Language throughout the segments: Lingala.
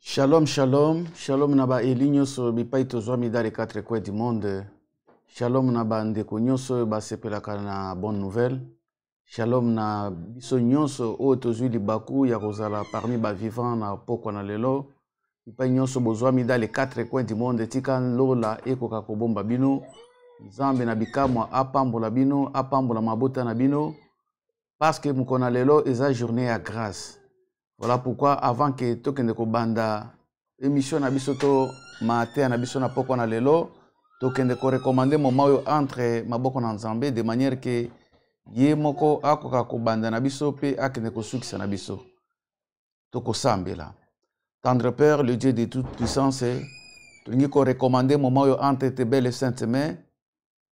Shalom, shalom, shalom naba elinyoso bipai tozwami dans les quatre coins du monde. Shalom naba ndeko nyonso basepelaka na bonne nouvelle. Shalom na biso nyonso o tozwi libaku ya kozala parmi ba vivants na pokwa na lelo. Bipai nyonso bozwami dans les quatre coins du monde tika lola ekoka kobomba bino. Nzambe na bikamwa apambola bino, apambola mabota na bino parce que mukona lelo eza journée à grâce. Voilà pourquoi avant que tokende ko banda émission na biso to matin na biso na poko na lelo tokende ko recommander moment yo entre maboko na Nzambe de manière que ye moko akoka ko banda na biso pe akende ko sukisa na biso toko sambela. Tendre Père, le Dieu de toute puissance, tolingi ko recommander moment yo entre tes belles saintes mains,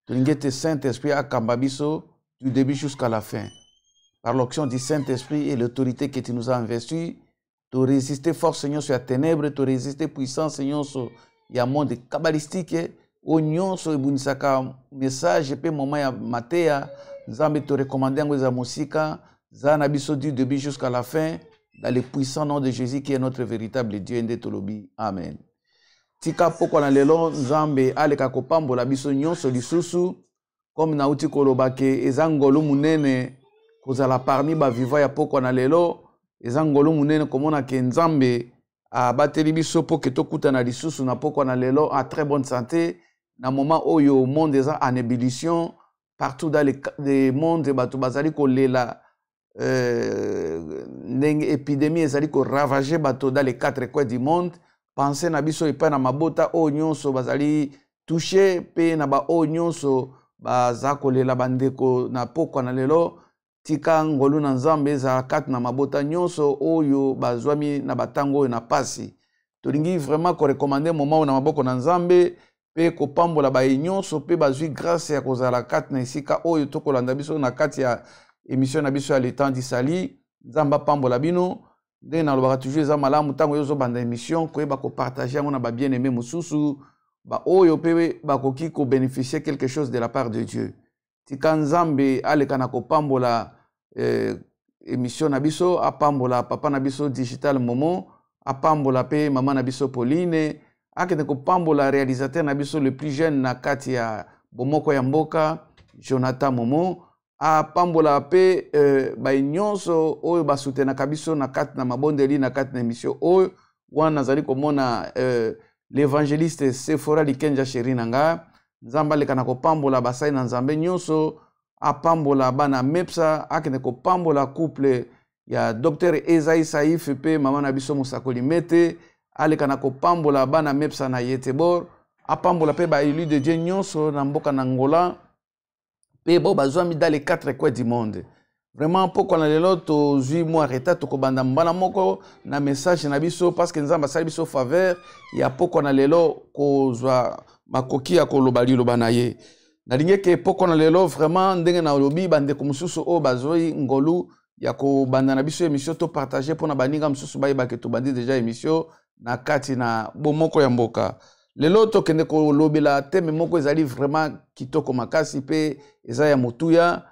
tolingi te Saint-Esprit akamba biso du début jusqu'à la fin. Par l'onction du Saint-Esprit et l'autorité que tu nous as investis, tu résister force, Seigneur, sur la ténèbre, tu résister puissance, Seigneur, sur le monde kabbalistique, oignon, sur le message, et puis moment ya matéa, Nzambe te recommander à musika, Zanabiso du début jusqu'à la fin, dans le puissant nom de Jésus qui est notre véritable Dieu, Ndetolobi. Amen. Tika poko na lelo, Nzambe aleka kopambo la biso nyonso lisusu, comme na uti kolobake, ezangolo munene, kozala parmi ba vivants ya poko na lelo ezangolo munene komona ke Nzambe a bateli biso po ke tokuta na lisusu na poko na lelo en très bonne santé na moment oyo monde eza en ébullition partout dans les mondes bato bazali kolela ndenge épidémie ezali ko ravager bato dans les quatre coins du monde. Pensez na biso epa na mabota o nyonso bazali touché pe na ba o nyonso baza kolela bandeko na poko na lelo. Tika ngolu na Nzambe za kat na mabota nyonso oyo bazwami na batango oyo na pasi. Tolingi vraiment ko recommander moment na maboko na Nzambe pe ko pambola ba nyonso pe bazwi grâce ya kozala kat na isika oyo tokolanda biso na kati ya émission na biso ya le temps d'Isali. Nzamba pambola bino de na lobaka toujours za malamu tango yozo banda émission ko ba ko partager na ba bien-aimé mususu ba oyo pe ba koki ko bénéficier quelque chose de la part de Dieu. Tika Nzambe aleka na kopambola émission na biso apambola papa na biso digital momo apambola pe mama na biso Pauline akende kopambola réalisateur na biso le plus jeune na kati ya bomoko ya mboka Jonathan Momo apambola pe ba nyonso oyo basutenaka biso na kati na mabondeli na kati na émission oyo wana zali komona l'évangéliste Sephora Likenja Chéri nanga. Nzamba leka na kopambola basai na Nzambe nyonso apambola bana mepsa akende kopambola couple ya Dr Ezaï Saïf pe mama na biso Musakoli Mete aleka na kopambola bana mepsa na Yetebor apambola pe ba élu de Dieu nyonso na mboka na Angola pe bo bazwami dans les quatre coins du monde. Vraiment poko na lelo to zui mo arrêta to kobanda mbana moko na message na biso parce que Nzamba sali biso faveur ya poko na lelo kozwa makoki ya koloba liloba na ye. Nalingi ke poko na lelo vraiment ndenge na lobi bande ko mususu o bazoi ngolu ya ko banda na biso émission to partager pona baninga mususu bayeba ke to bandi déjà émission na kati na bomoko ya mboka. Lelo to kende ko lobela teme moko ezali vraiment kitoko makasi pe eza ya motuya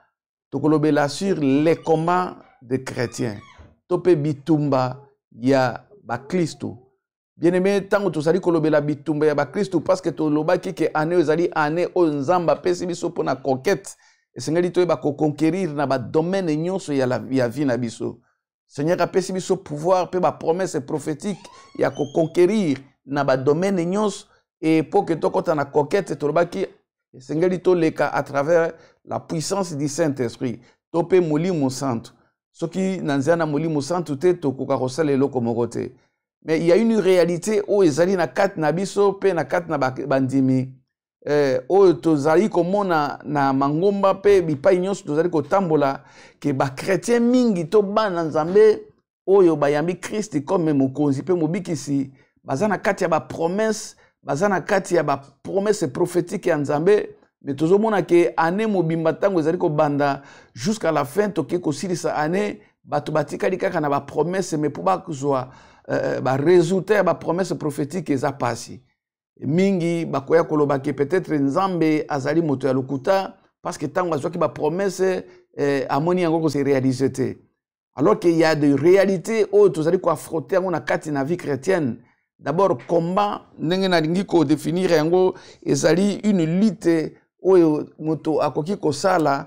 to ko lobela sur les combats des chrétiens. To pe bitumba ya ba Kristo. Bien-aimé, tant que tu sali kolobela bitumba ya ba Kristo parce que to lobaki ke ane ezali ane o Nzamba pesi biso pona conquête esengeli to ba ko conquérir na ba domaine nyonso ya la vie na biso. Seigneur a pesi biso pouvoir pe ba promesse prophétique ya ko conquérir na ba domaine nyonso et pour que to kota na conquête to lobaki esengeli to leka à travers la puissance du Saint-Esprit. To pe molimo santo. Soki nanzana molimo santo te to koka kosala eloko moko te. Mais il y a une réalité où ezali na kat na biso pe na kat na bandimi o tozali komona na mangomba pe bipai nyonso tozali kotambola ke ba chrétien mingi to bana Nzambe oyo bayambi Christ comme mokonzi pe mobikisi bazana kati ya ba promesse bazana kati ya ba promesse prophétique ya Nzambe mais tozomona ke ane mobimba tango ezali ko banda jusqu'à la fin toke ko silisa ane bato batikali kaka na ba promesse mais pour ba kuzwa ba résultat ba promesse prophétique eza pasi mingi bakoya koloba ke peut-être Nzambe azali moto ya lokuta parce que tango azwaki ba promesse amoni yango ko se réaliser te alors qu'il y a des réalités où tozali ko affronter na kati na vie chrétienne D'abord, combat, ndenge na lingi ko définir yango, ezali une lutte oyo moto akoki kosala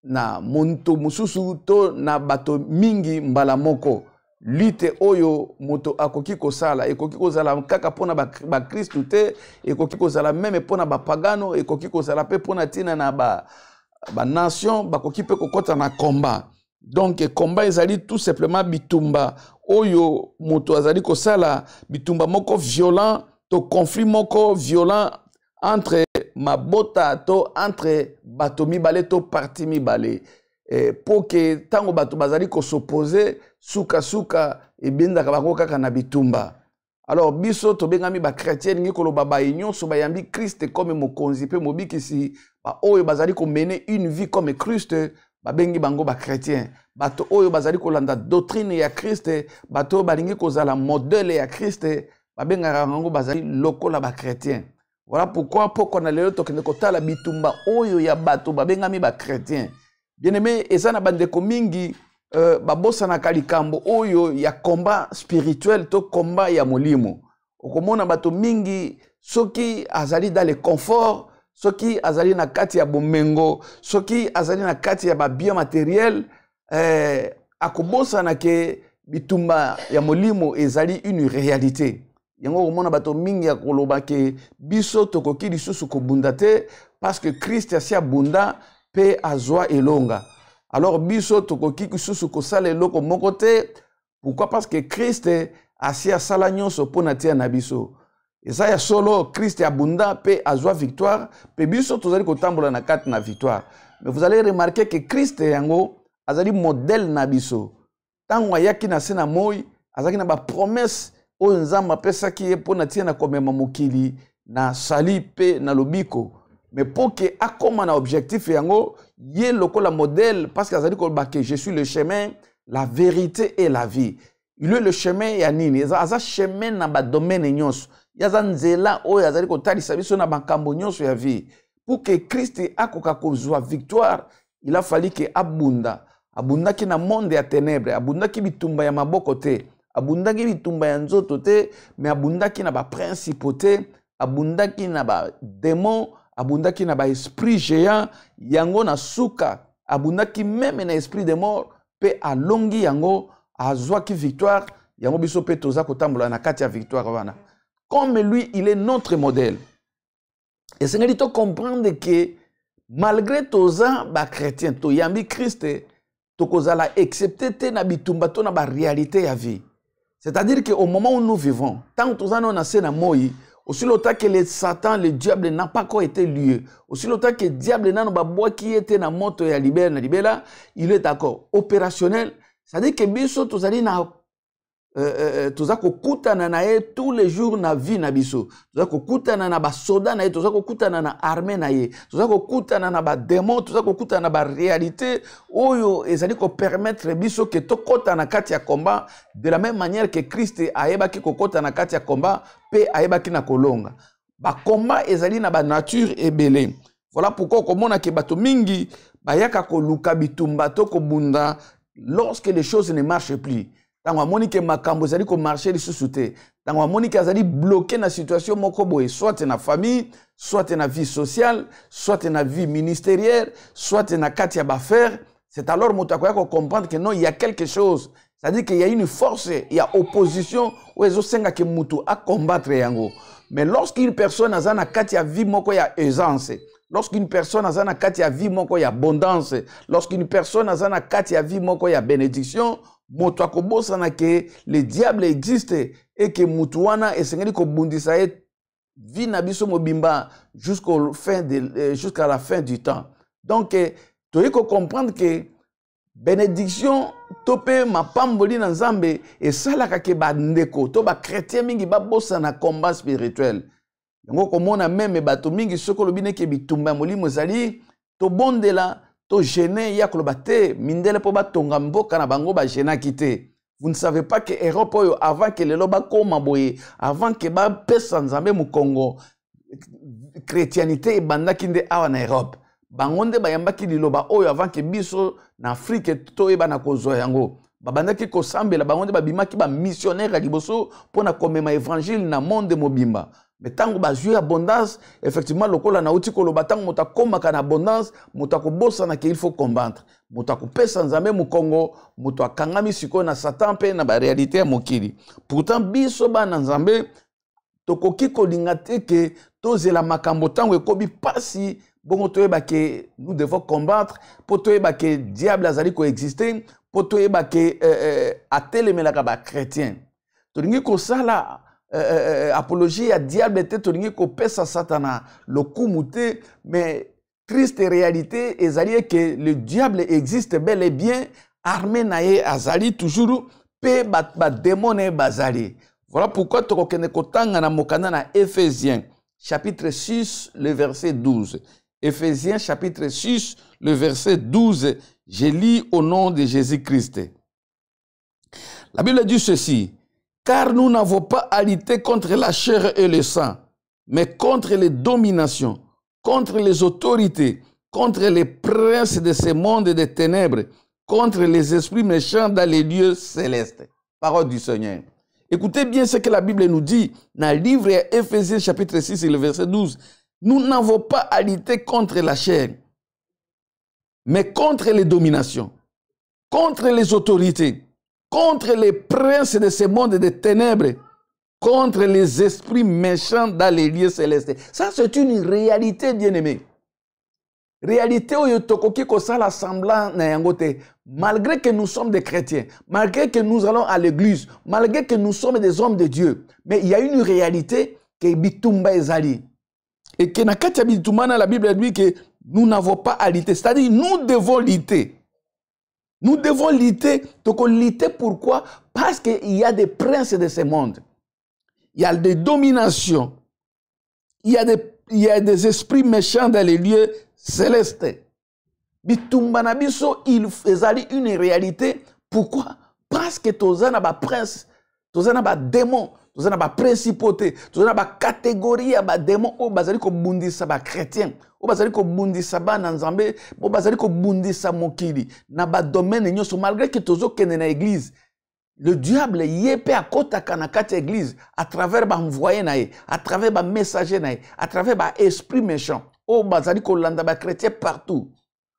na monto mususu to na bato mingi mbala moko. Lutte oyo moto akoki kosala, ekoki kozala kaka pona ba Kristu te, ekoki kozala meme pona ba pagano, ekoki kozala pe pona tina na ba nation, bakoki pe kokota na combat. Donc combat ezali tout simplement bitumba oyo moto azali kosala, bitumba moko violent, to conflit moko violent entre mabota to entre bato mibale to parti mibale. Pour que tango bato bazali ko s'opposer suka suka e benda kabako kaka na bitumba. Alors biso to bengami ba chrétien ngi koloba ba union so ba yambi Christ comme mokonzi pe mobikisi ba oyo bazali ko mener une vie comme Christ, ba bengi bango ba chrétien. Bato oyo bazali ko landa doctrine ya Christ, bato balingi kozala modèle ya Christ, ba benga bango bazali lokola ba chrétien. Voilà pourquoi na lelo tokende kotala bitumba oyo ya bato ba bengami ba chrétien. Bien-aimé, ezana bandeko mingi babosa na kalikambo oyo ya combat spirituel to combat ya molimo. Okomona bato mingi soki azali dans le confort, soki azali na kati ya bomengo, soki azali na kati ya ba bien matériel, akobosa na ke bitumba ya molimo ezali une réalité. Yango okomona bato mingi ya koloba ke biso tokoki lisusu kobunda te parce que Christ asi abunda pe azwa elonga. Alors biso tokoki lisusu kosala eloko moko te. Pourquoi? Parce que Christ asi asala nyonso pona tia na biso. Eza ya solo Christ abunda pe azwa victoire, pe biso tozali kotambola na kati na victoire. Mais vous allez remarquer que Christ yango azali modèle na biso. Tango ayaki na se na moi, azaki na ba promesse oyo Nzambe apesaki ye pona tia na komema mokili na sali pe na lobiko. Mais pour que akoma na objectif yango, ye lokola modèle, parce qu'il a dit que je suis le chemin, la vérité et la vie. Il est le chemin ya nini. Il a chemin na ba domaine nyonso. Ya nzela oyo azali ko talisa biso na bankambo nyonso ya vie. Pour que Christ akoka kozwa victoire, il a fallu que abunda. Abunda ki na monde ya ténèbres, abunda ki bitumba ya maboko te, abunda ki bitumba ya nzoto te, mais abunda ki na ba principauté, abunda ki na ba démon, abundaki na ba esprit géant, yango na suka, abundaki même na esprit de mort, pe alongi yango, azwaki victoire, yango biso pe toza kotambola na kati ya victoire wana. Comme lui, il est notre modèle. Et c'est ngeli to comprendre que malgré toza ba chrétien, to yambi Christ, to kozala accepter te na bitumba to na ba réalité ya vie. C'est-à-dire qu'au moment où nous vivons, tant que toza na se na moi, aussi longtemps que le Satan, le diable n'a pas encore été lieu. Aussi longtemps que le diable n'a pas bois qui était dans moto ya libéla, il est d'accord opérationnel. C'est-à-dire que biso tozali na tozako kutana na ye tous les jours na vie na biso. Tozako kutana na ba soda na ye, tozako kutana na armée na ye, tozako kutana na ba démon, tozako kutana na ba réalité oyo ezali ko permettre biso que to kota na kati ya combat de la même manière que Christ ayebaki ko kota na kati ya combat pe ayebaki na kolonga. Ba combat ezali na ba nature ebele. Voilà pourquoi komona ke bato mingi bayaka ko luka bitumba to ko bunda lorsque les choses ne marchent plus. Tango amoni ke makambo ezali ko marcher lisusu te. Tango amoni ke azali bloqué na situation moko boye, soit na famille, soit na vie sociale, soit na vie ministérielle, soit na kati ya affaire, c'est alors moto akoya ko comprendre que non, il y a quelque chose. C'est-à-dire qu'il y a une force, il y a opposition ou ezo senga ke mutu a combattre yango. Mais lorsqu'une personne a na kati ya vie moko ya aisance, lorsqu'une personne a na kati ya vie moko ya abondance, lorsqu'une personne a na kati ya vie moko ya bénédiction, moto akobosa na ke le diable existe et que mutu wana esengeli ko bundisa ye vie na biso mobimba jusqu'à la fin du temps. Donc tu faut comprendre que bénédiction topé ma pamboli na Nzambe et salaka ke ba ndeko to ba chrétien mingi ba bosa na combat spirituel. Yango komona même bato mingi soko lobine ke bitumba molimo zali to bondela to gêné ya koloba te mindele po batonga mboka na bango ba gêna kité. Vous ne savez pas que Europe avant que le loba koma boye, avant que ba pesa Nzambe mu Congo chrétienté banda kinde awa na Europe. Bangonde bayambaki liloba oyo avant que biso na Afrique to eba na kozwa yango. babandaki kosambela bango nde babimaki ba missionnaire liboso pona komema évangile na monde mobimba. Mais tango bazui abondance, effectivement lokola na uti koloba tango moto akomaka na abondance, moto akobosana ke il faut combattre. Moto akopesa nzambe mu Congo, moto akangami siko na Satan pe na ba réalité ya mokili. Pourtant biso ba na nzambe tokoki kolinga te ke tozela makambo tango ekobi pasi bongo toyeba ke nous devons combattre po toyeba ke diable azali koexister po toyeba ke atelemelaka ba chrétien. Tolingi kosala apologie à diable te tolingi kopesa satana lokumu te, mais triste réalité ezali que le diable existe bel et bien, armé nae azali toujours pe ba démon bazali. Voilà pourquoi tokokende kotanga na mokanda na Éphésiens chapitre 6 le verset 12. Éphésiens chapitre 6 le verset 12, je lis au nom de Jésus-Christ. La Bible dit ceci: car nous n'avons pas à lutter contre la chair et le sang, mais contre les dominations, contre les autorités, contre les princes de ce monde des ténèbres, contre les esprits méchants dans les lieux célestes. Parole du Seigneur. Écoutez bien ce que la Bible nous dit dans le livre Éphésiens chapitre 6 et le verset 12. Nous n'avons pas à lutter contre la chair, mais contre les dominations, contre les autorités, contre les princes de ce monde des ténèbres, contre les esprits méchants dans les lieux célestes. Ça, c'est une réalité, bien-aimée. Réalité où tokoki kosala semblant na yangote. Malgré que nous sommes des chrétiens, malgré que nous allons à l'église, malgré que nous sommes des hommes de Dieu, mais il y a une réalité que bitumba ezali. Et que na kati ya bitumba na la Bible dit que nous n'avons pas à lutter. C'est-à-dire, nous devons lutter. Nous devons lutter. Donc, lutter pourquoi? Parce qu'il y a des princes de ce monde. Il y a des dominations. Il y a des esprits méchants dans les lieux célestes. Bitumba na biso, il faisait une réalité. Pourquoi? Parce que tozana ba prince, tozana ba démon, tozana ba principauté, tozana ba catégorie ba démon o bazali ko bundisa ba chrétien. Bazali ko bundisa ba na nzambe, bazali ko bundisa mokili na ba domaine nyoso, malgré que tozo kene na église. Le diable yepe akota kana kati église à travers ba envoyé nae, à travers ba messager nae, à travers ba esprit méchant. Bazali ko landa ba chrétien partout.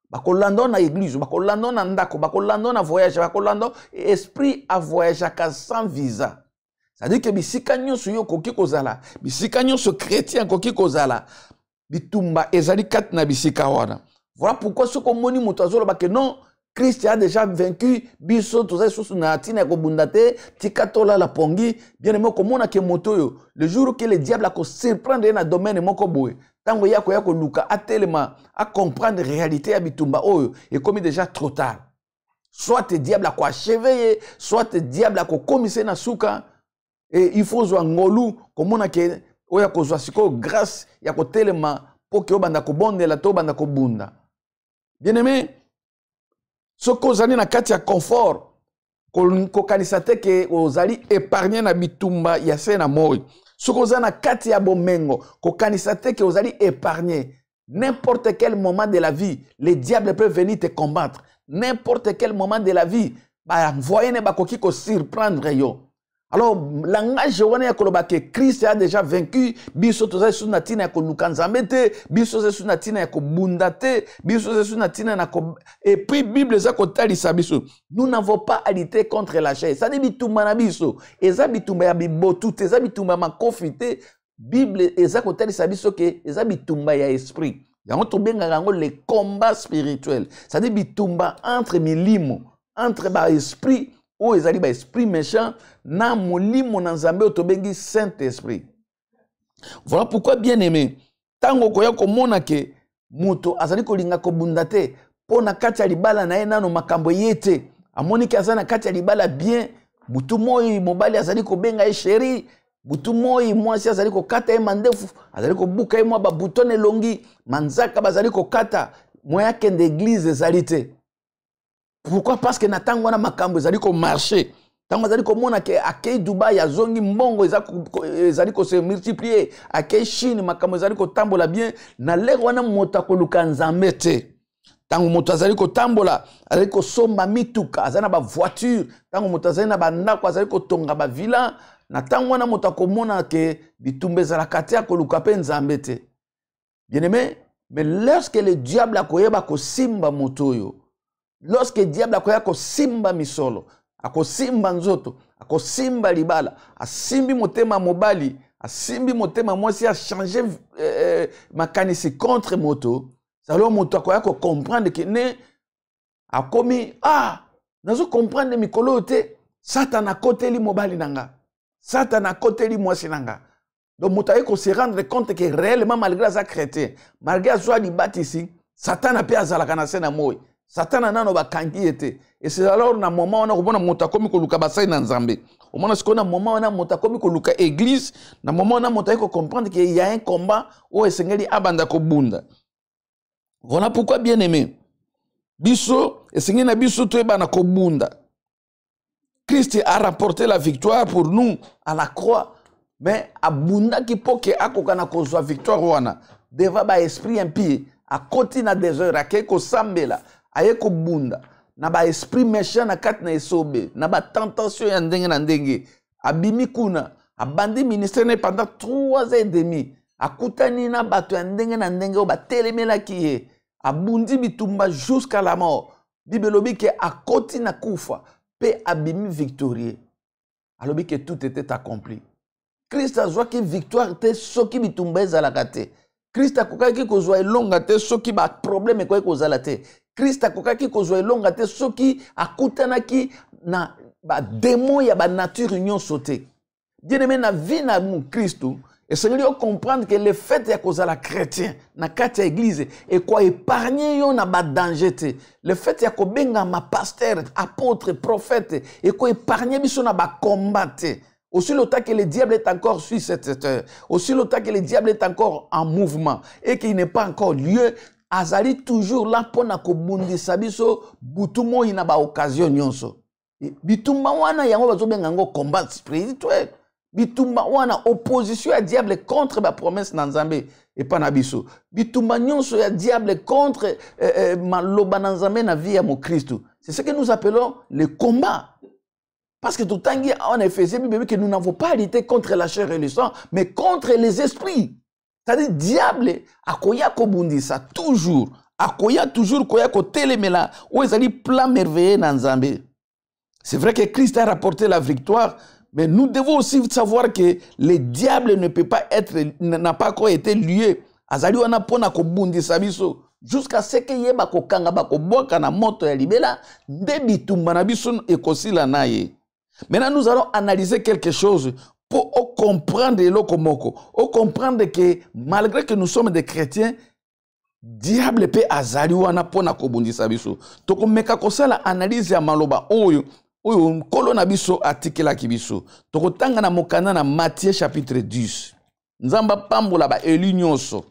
Ba ko landa na église, ba ko landa na ndako, ba ko landa na voyage, ba ko landa esprit a voyage sans visa. C'est-à-dire que bisika nyoso yo koki kozala, bisika nyoso chrétien koki kozala. Bitumba ezali kat na bisika wana. Voilà pourquoi ce qu'on moni mutazolo ba que non, Christ a déjà vaincu biso toza sous na tina ko bundate tikatola la pongi bien aimé komona ke motoyo le jour que le diable a ko surprendre na domaine moko boye tango yako luka atelema a comprendre réalité ya bitumba oyo et comme déjà trop tard. Soit le diable a ko achever, soit le diable a ko commisser na suka et il faut zo ngolu komona ke oya kozwa siko grâce ya kotelema po ke obanda kobondela to banda kobunda. Bien aimé, soko ozali na kati ya confort kokanisa te ke ozali épargné na bitumba ya se na moi. Soko ozali na kati ya bomengo kokanisa te ke ozali épargné. N'importe quel moment de la vie, le diable peut venir te combattre. N'importe quel moment de la vie, ba envoyer ne ba koki ko surprendre yo. Alors, langage wana ya koloba ke Christ a déjà vaincu, biso toza sous na tina ya ko lukanzambe te, biso toza sous na tina ya ko bunda te, biso toza sous na tina na ko et puis Bible za ko talisa biso. Nous n'avons pas à lutter contre la chair. Ça dit bitumba na biso, eza bitumba ya bibotu te, eza bitumba makofi te. Bible eza ko talisa biso ke eza bitumba ya esprit. Yango to benga yango le combat spirituel. Ça dit bitumba entre milimo, entre ba esprit ou ezali ba esprit méchant na molimo na nzambe otobengi Saint-Esprit. Voilà pourquoi bien aimé, tango koya komona ke muto azali kolinga kobunda te po na kati ya libala na ye nano makambo yete amoni ke azana kati ya libala bien butu moi mobali azali kobenga e chéri, butu moi mwasi azali kokata ye mandefu, azali kobuka ye mwa ba bouton elongi, manzaka bazali kokata moya kende église ezali te. Pourquoi? Parce que natango na makambo ezali ko marcher. Tango ezali ko mona ke akei Dubai azongi mbongo ezali ko se multiplier, akei Chine makambo ezali ko tambola bien na lego wana moto ko luka nzambe te. Tango moto azali ko tambola, azali ko somba mituka, azali na ba voiture, tango moto azali na ba ndako, azali ko tonga ba villa, na tango wana moto akomona ke bitumba ezalaka te akoluka pe nzambe te. Bien-aimé, mais lorsque le diable akoyeba ko simba moto yo, lorsque le diable akoya ko simba misolo, ako simba nzoto, ako simba libala, asimbi motema mobali, asimbi motema mwasi a changer makanisi contre moto, alors moto akoya ko comprendre que ne akomi nazo comprendre mikolo te Satan a côté li mobali nanga, Satan a côté li mwasi nanga. Donc moto akoya se rendre compte que réellement malgré sa chrétien, malgré soit di batisi, Satan a pe azalaka na sena moyi. Satan a nano ba kangi ete. Et c'est alors na moment on a komona moto akomi ko luka basai na nzambe. Au moment où on a moment on a moto akomi ko luka église, na moment on a moto ko comprendre qu'il y a un combat où esengeli abanda ko bunda. Voilà pourquoi bien aimé. Biso esengeli na biso to ebana ko bunda. Christ a rapporté la victoire pour nous à la croix. Mais abunda ki poke akokana ko zwa victoire wana. Deva ba esprit impie a côté na désert akeko sambela. Ayeko bunda na ba esprit méchant na kat na esobe na ba tentation ya ndenge na ndenge abimi kuna abandi ministère ne pendant 3 ans et demi akutani na bato ya ndenge na ndenge o ba telemela kiye abundi bitumba jusqu'à la mort bibelobi ke akoti na kufa pe abimi victorieux alobi que tout était accompli. Christ a joie ki victoire te soki bitumba ezalaka te. Christ a kokaki kozwa elonga te soki ba problème ko ekozala te. Christ a kokaki kozwa elonga te soki akutanaki na ba démon ya ba nature nyonso te. Bien-aimé na vie na Christo, et c'est lui comprendre que le fait ya kozala chrétien na kati ya église et quoi épargner yo na ba danger te. Le fait ya ko benga ma pasteur, apôtre, prophète et quoi épargner biso na ba combat te. Aussi longtemps que le diable est encore sur cette terre, aussi longtemps que le diable est encore en mouvement et qu'il n'est pas encore lieu, azali toujours là pour na kobundisa biso butumo ina ba occasion nyonso. Bitumba wana yango bazobenga ngo combat spirituel. Bitumba wana opposition ya diable contre ba promesse na Nzambe et pas na biso. Bitumba nyonso ya diable contre maloba na Nzambe na vie ya mo Christ. C'est ce que nous appelons le combat. Parce que tout le temps, en Éphésiens, que nous n'avons pas lutté contre la chair et le sang, mais contre les esprits. C'est-à-dire, diable, akoya kobundi ça toujours. Akoya toujours koya ko telemela, ou ezali plan merveilleux dans Nzambe. C'est vrai que Christ a rapporté la victoire, mais nous devons aussi savoir que le diable ne peut pas être, n'a pas encore été lié. Azali wana pona kobundi sabiso. Jusqu'à ce que yeba ko kanga ba ko boka na moto ya libela, nde bitumba na biso ekosila naye. Maintenant, nous allons analyser quelque chose pour comprendre l'okomoko. Pour comprendre que malgré que nous sommes des chrétiens, diable peut azali wana pona kobundisa biso. Toko meka kosala analyse ya maloba oyo nkolo na biso atikela ki biso. Toko tanga na mokanda na Matthieu chapitre 10. Nzamba pambola ba elu nyonso.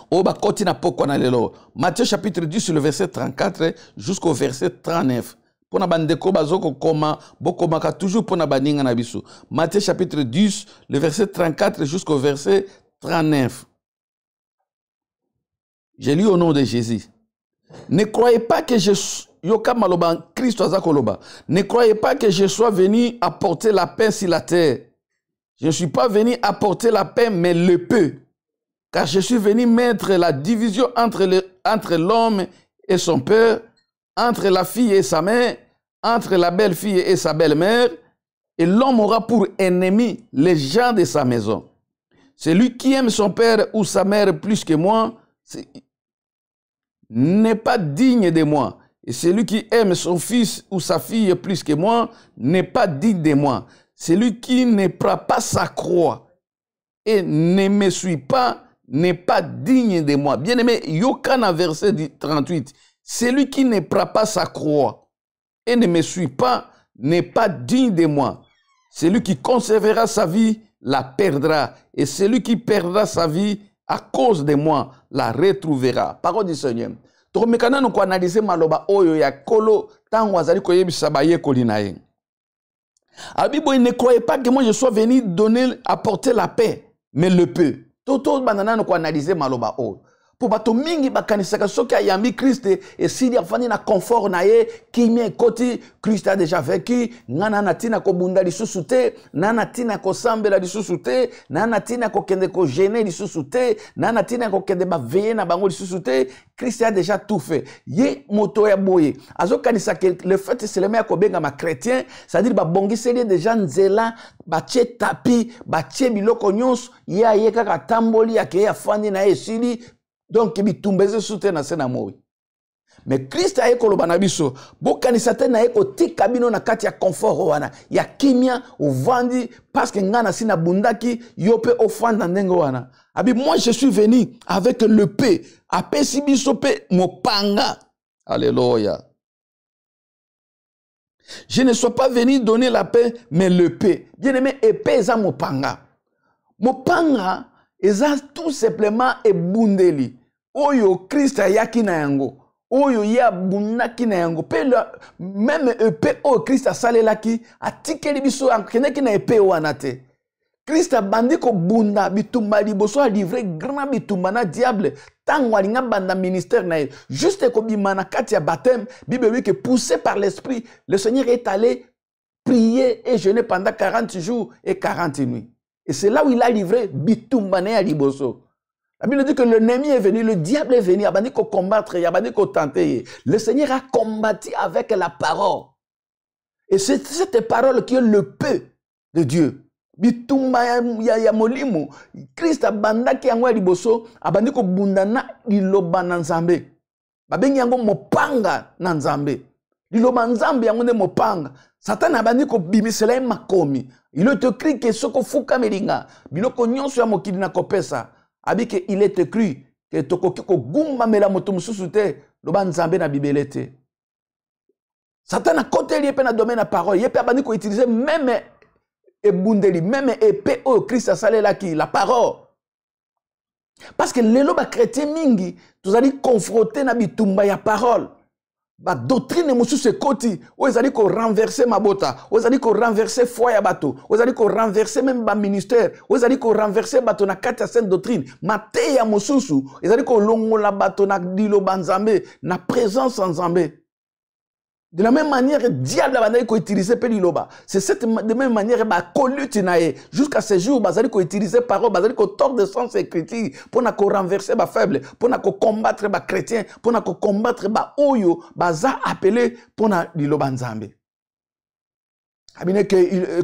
O ba koti na poko na lelo. Matthieu chapitre 10 le verset 34 jusqu'au verset 39. Pona bandeko bazoko koma bokomaka toujours pona baninga na biso. Matthieu chapitre 10 le verset 34 jusqu'au verset 39. J'ai lu au nom de Jésus. Ne croyez pas que ne croyez pas que je sois venu apporter la paix sur la terre. Je ne suis pas venu apporter la paix mais le peu. Car je suis venu mettre la division entre l'homme et son père, entre la fille et sa mère, entre la belle-fille et sa belle-mère, et l'homme aura pour ennemi les gens de sa maison. Celui qui aime son père ou sa mère plus que moi n'est pas digne de moi. Et celui qui aime son fils ou sa fille plus que moi n'est pas digne de moi. Celui qui ne prend pas sa croix et ne me suit pas n'est pas digne de moi. Bien aimé, Yokana verset 38. Celui qui ne prend pas sa croix et ne me suit pas n'est pas digne de moi. Celui qui conservera sa vie la perdra. Et celui qui perdra sa vie à cause de moi la retrouvera. Parole du Seigneur. Tokomekana nous analyser maloba oyo ya kolo tango azali koyebisa baye kolinaye. Abibo, ne croyez pas que moi je sois venu donner, apporter la paix, mais le peu. Toto banana nous analyser maloba oyo. po bato mingi bakanisaka soki ayambi Christ esili afandi na confort na ye kimia ekoti Christ a déjà vécu ngana na tina kobunda lisusu te na tina kosambela lisusu te na tina kokende ko gêner lisusu te na tina kokende ba veiller na bango lisusu te. Christ a déjà tout fait. Ye moto ya boye azokanisa que le fait c'est le meilleur kobenga ma chrétien, c'est-à-dire ba bongiseli déjà nzela ba tie tapi ba tie biloko nyonso ya ye kaka tamboli ya ke afandi na esili. Donc, bitumbeze soute na sena moi. Mais Christ a ekoloba na biso, bokanisa te na eko tika bino na kati ya confort wana, ya kimia ovandi parce que ngana sina bundaki yope ofanda ndenge wana. Abi moi je suis venu avec le paix, apesi biso pe mopanga. Alléluia. Je ne suis pas venu donner la paix mais le paix. Bien-aimé, épée za mopanga. Mopanga eza tout simplement ebundeli. Oyo Christ ayaki na yango. Oyo ya bunaki na yango. Même epée oyo Christ asalelaki atikeli biso akeneki na epée wana te. Christ abandi ko bunda bitumba liboso a livré grand bitumba na diable. Tango alinga banda ministère na ye. Juste ko bimana kati ya baptême, Bible dit que poussé par l'esprit, le Seigneur est allé prier et jeûner pendant 40 jours et 40 nuits. Et c'est là où il a livré Bitumbane à Liboso. La Bible dit que l'ennemi est venu, le diable est venu, il a banni qu'on combattre, il a banni qu'on tenter. Le Seigneur a combattu avec la parole. Et c'est cette parole qui est le peu de Dieu. Bitumba ya molimo. Christ a bandaki yango Liboso, a banni qu'on bundana liloba nanzambe. Babengi yango mopanga nanzambe. Liloba nzambe yango ne mopanga. Satan a banni ko bimisela makomi. Il est écrit que ce qu'on fout kamelinga, biloko nyonso ya mokili na kopesa, abike il est écrit que tokoki ko gumba mela moto mususu te, loba nzambe na bibele te. Satan a côté lié pe na domaine na parole, yepe abandi ko utiliser même ebundeli, même épée au Christ a salela ki la parole. Parce que les loba chrétien mingi, tous allez confronter na bitumba ya parole. Ba doctrine mosusu ekoti o ezali ko renverser mabota o ezali ko renverser foi ya bato o ezali ko renverser même ba ministère o ezali ko renverser bato na kati ya sainte doctrine mate ya mosusu ezali ko longola bato na liloba nzambe na présence en nzambe. De la même manière, diable a utilisé Peliloba. C'est de même manière, jusqu'à ce jour, il a utilisé parole, il a tort de sens écriture pour renverser les faibles, pour combattre les chrétiens, pour combattre les oyo, baza appelé pour Liloba Nzambe.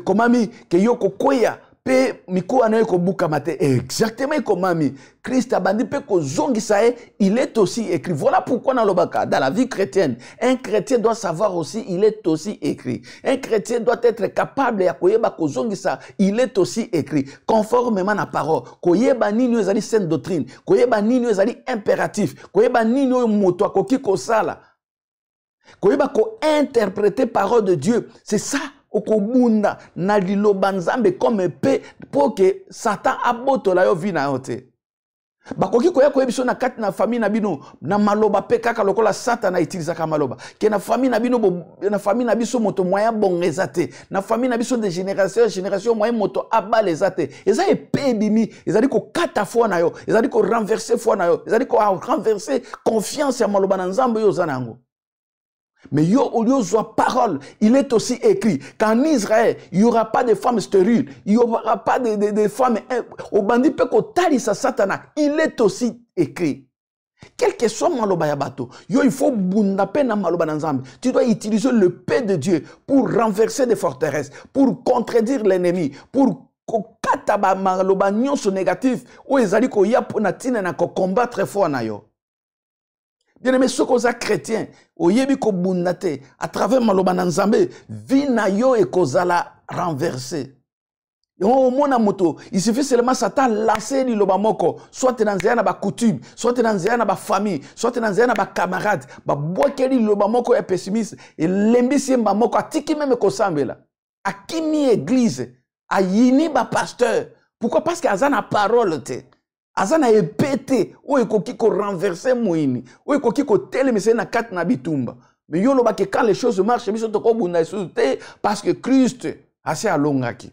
Comment que yoko koya pe miku anaye ko buka mate exactement comme mi Christ a bandi pe ko zongi sae, il est aussi écrit. Voilà pourquoi dans la vie chrétienne, un chrétien doit savoir aussi, il est aussi écrit. Un chrétien doit être capable ya koyeba ko zongi sa, il est aussi écrit conformément à la parole. Koyeba nini ezali sainte doctrine, koyeba nini ezali impératif, koyeba nini moto akoki ko sala, koyeba ko interpréter parole de Dieu. C'est ça. Okobunda na liloba nzambe comme épée pour que Satan abotola yo vi na yote. Bakoki koya koyebiso na kati na famille na bino na maloba pe kaka lokola Satan na utiliser ka maloba. Ke na famille na bino na famille na biso moto moyen bongeza te. Na famille na biso de génération en génération moyen moto abaleza te. Eza épée bimi, ezali ko kata foi na yo, ezali ko renverser foi na yo, ezali ko renverser confiance ya maloba na nzambe yo zanango. Mais yo au lieu de parole, il est aussi écrit qu'en Israël, il n'y aura pas de femmes stériles, il n'y aura pas de femmes au bandit peut qu'on talisse satana. Il est aussi écrit. Quel que soit maloba ya bato, yo il faut bundape na maloba nzambe. Tu dois utiliser le paix de Dieu pour renverser des forteresses, pour contredire l'ennemi, pour kokata maloba nyonso négatif ou ezali ko ya na tina na ko combattre fort na yo. Bien aimé, ceux qui sont chrétiens, oyebi ko bundate à travers maloba nzambe, vi na yo e kozala renversé. Yo mona moto, il suffit seulement Satan lancer liloba moko, soit dans na ba coutume, soit dans na ba famille, soit dans na ba camarade, ba boakeli liloba moko est pessimiste et lembisi mba moko atiki même ko sambela. Akimi église, ayini ba pasteur. Pourquoi? Parce qu'il y a une parole te. Azana epete o ekoki ko renverser moini o ekoki ko telemese na kat na bitumba mais yo loba que quand les choses marchent biso to ko bunda te parce que Christ assez alongaki.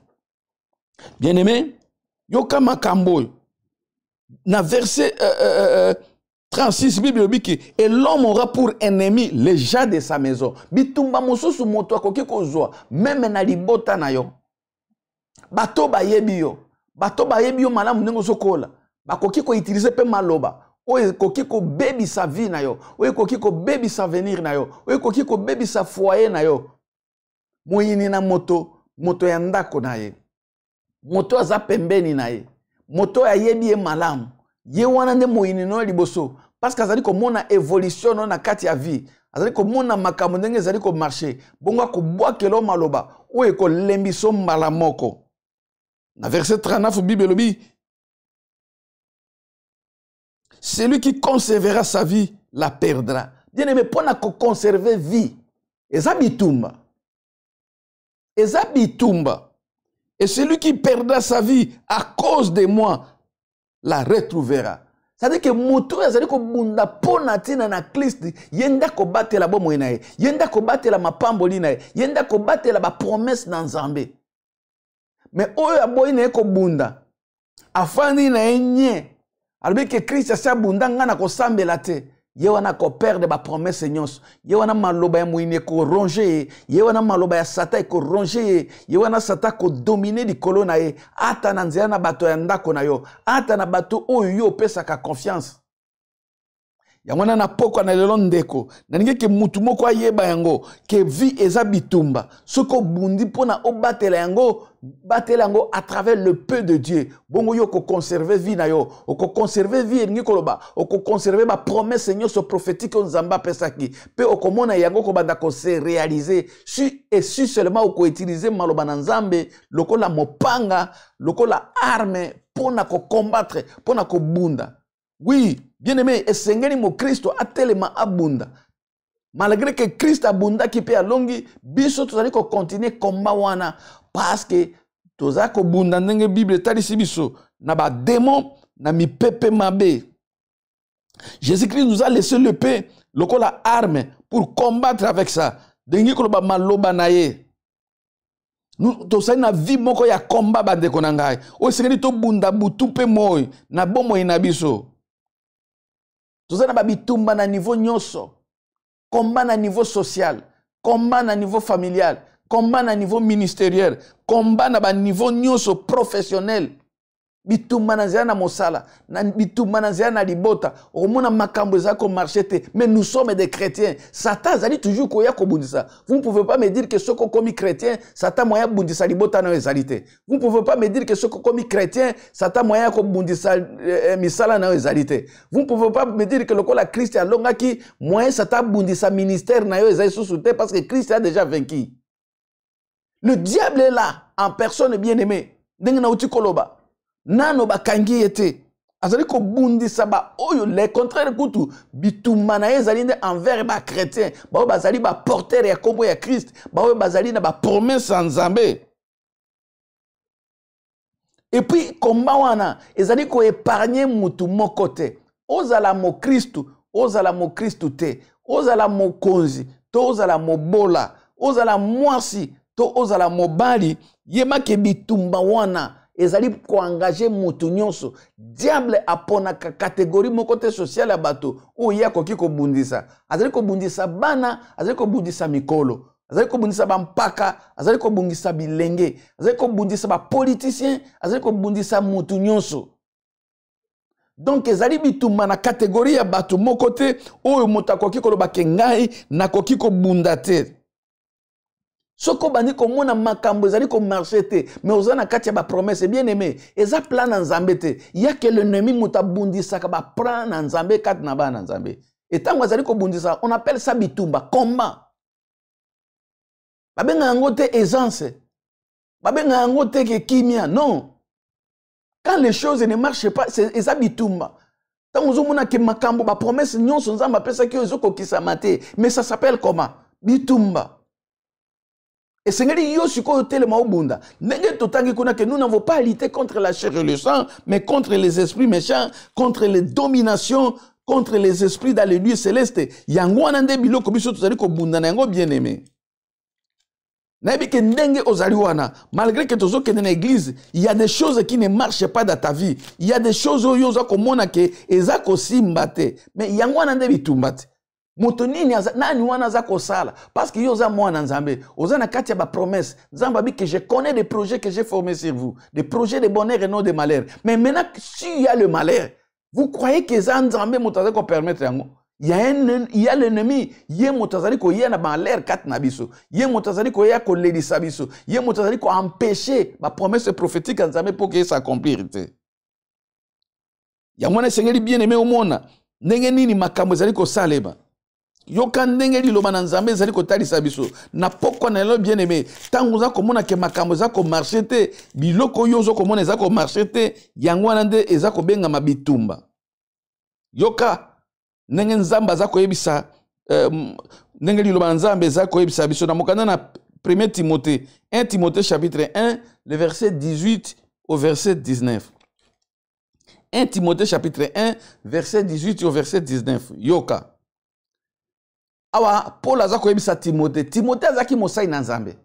Bien aimé, yo kama kambo na verset 36, Bible dit et l'homme aura pour ennemi les gens de sa maison. Bitumba mosusu moto akoki kozwa même na libota na yo. Bato ba yebi yo. Bato ba yebi yo malamu ndenge sokola. Bakoki ko utiliser pe maloba. Oye koki ko baby sa vie na yo. Oye koki ko baby sa venir na yo. Oye koki ko baby sa foyer na yo. Moyini na moto, moto ya ndako na ye. Moto aza pembeni na ye. Moto ya yebi ye malamu. Ye wana nde moyini no liboso. Parce que azali ko mona évolution no na kati ya vie. Azali ko mona makambo ndenge azali ko marcher. Bongo ko bwakelo maloba. Oye ko lembiso mbala moko. Na verset 39 Bible lobi. Celui qui conservera sa vie la perdra. Bien aimé, pour conserver vie. Eza bitumba. Eza bitumba. Et celui qui perdra sa vie à cause de moi la retrouvera. C'est-à-dire que moto ezali ko bunda pona tina na Christ yenda ko batela bomo na ye. Yenda ko batela mapamboli na ye. Yenda ko batela ba promesse na Nzambe. Mais oyo aboyi na ko bunda afandi na enye. Alors que Christ a bunda ngana ko sambela te. Ye wana ko perdre ba promesse nyonso. Ye wana maloba ya muine ko ronger. Ye wana maloba ya sata ko ronger. Ye wana sata ko dominer di kolona ye. Ata na nzela na bato ya ndako na yo. Ata na bato oyo yo pesa ka confiance. Ya wana na poko na lelo ndeko. Na ninge ke mutu moko ayeba yango ke vie eza bitumba. Soko bundi pona o batela yango à travers le peu de Dieu. Bongo yo ko conserver vie na yo. O ko conserver vie ninge koloba. O ko conserver ba promesse nyonso prophétique Nzamba pesaki. Pe o ko mona yango ko banda ko se réaliser. Si seulement o ko utiliser maloba na Nzambe lokola mopanga, lokola arme pona ko combattre, pona ko bunda. Oui, bien aimé, esengeli mo Kristo atelema abunda. Malgré que Christ abunda ki pe alongi, biso tozali ko continuer combat wana parce que tozali ko bunda ndenge Bible talisi biso na ba démon na mi pepe mabe. Jésus-Christ nous a laissé le paix, lokola arme pour combattre avec ça. Dengi ko ba maloba na ye. Nous tozali na vie moko ya combat bande konangai. O esengeli to bunda butu pe moy na bomo ina biso. Tozana ba bitumba na niveau nyonso. Combat na niveau social, combat na niveau familial, combat na niveau ministériel, combat na ba niveau nyonso professionnel. Bitumba na zia na mosala, na bitumba na zia na libota. Omona makambo za ko marchete, mais nous sommes des chrétiens. Satan zali toujours koya ko bundisa. Vous ne pouvez pas me dire que soko komi chrétien, Satan moya bundisa libota na ezalité. Vous ne pouvez pas me dire que soko komi chrétien, Satan moya ko bundisa misala na ezalité. Vous ne pouvez pas me dire que lokola Christ a longaki moya Satan bundisa ministère na yo ezali sous-souté parce que Christ a déjà vaincu. Le diable est là en personne bien-aimée. Ndenge na uti koloba. Nano bakangi ete azali ko bundisa ba oyo le contraire kutu bitumba na ezali nde envers ba chrétien ba bazali ba porteur ya kombo ya Christ ba oyo bazali na ba promesse en Nzambe. Et puis komba wana ezali ko épargner mutu moko te. Ozala mo Kristu te. Ozala mo konzi to ozala mo bola ozala mwasi to ozala mobali yema ke bitumba wana ezali ko engager mutu nyonso. Diable apona ka catégorie moko te sociale ya bato o ya koki ko bundisa. Azali ko bundisa bana, azali ko bundisa mikolo, azali ko bundisa bampaka, azali ko bundisa bilenge, azali ko bundisa ba politicien, azali ko bundisa mutu nyonso. Donc ezali bitumba na catégorie ya bato moko te oyo mutu akoki koloba ke ngai na koki ko bunda te. Soko bandi ko mona makambo ezali ko marcher te mais ozana kati ya ba promesse bien aimé eza plan na Nzambe te ya que l'ennemi muta bundisa ka ba plan na Nzambe kat na ba na Nzambe et tango ezali ko bundisa on appelle ça bitumba combat babenga yango te aisance babenga yango te ke kimia non quand les choses ne marchent pas c'est eza bitumba tango ozomona ke makambo ba promesse nyonso Nzambe apesa ki ezoko kisama te mais ça s'appelle comment bitumba. Et Seigneur, nous n'avons pas à lutter contre la chair et le sang, mais contre les esprits méchants, contre les dominations, contre les esprits dans les lieux célestes. Yango anande biloko biso tozali ko bunda na yango bien aimé. Nayebi ke ndenge ozali wana, malgré que tozo kende na église, il y a des choses qui ne marchent pas dans ta vie. Il y a des choses où yoza komona ke eza kosimba te. Mais yango wana nde bitumba te. Moto nini nani wana za kosala parce que yoza mwana nzambe. Oza na kati ya ba promesse. Nzamba bi que je connais des projets que j'ai formés sur vous, des projets de bonheur et non de malheur. Mais maintenant s'il y a le malheur, vous croyez que ça nzambe moto za ko permettre yango? Il y a l'ennemi, yé motazali ko yé na ba l'air kat na biso, yé motazali ko yé ko ledisa biso, yé motazali ko empêcher ba promesse prophétique nzambe pour que ça s'accomplisse. Ya mwana sengeli bien aimé au monde, ndenge nini makambo zali ko saleba. Yoka ndenge liloba na nzambe zali ko talisa biso, na poko na lo bien aimé, tango za komona ke makambo za ko marcher te, biloko yo zo komona za ko marcher te, yango wana nde eza ko benga mabitumba. Yoka ndenge nzamba za koyebisa ndenge liloba nzambe za koyebisa biso na mokanda na 1 Timothée 1 Timothée chapitre 1 le verset 18 au verset 19. 1 Timothée chapitre 1 verset 18 au verset 19. Yoka awa Paul aza koyebisa Timothée. Timothée azaki mosai na nzambe.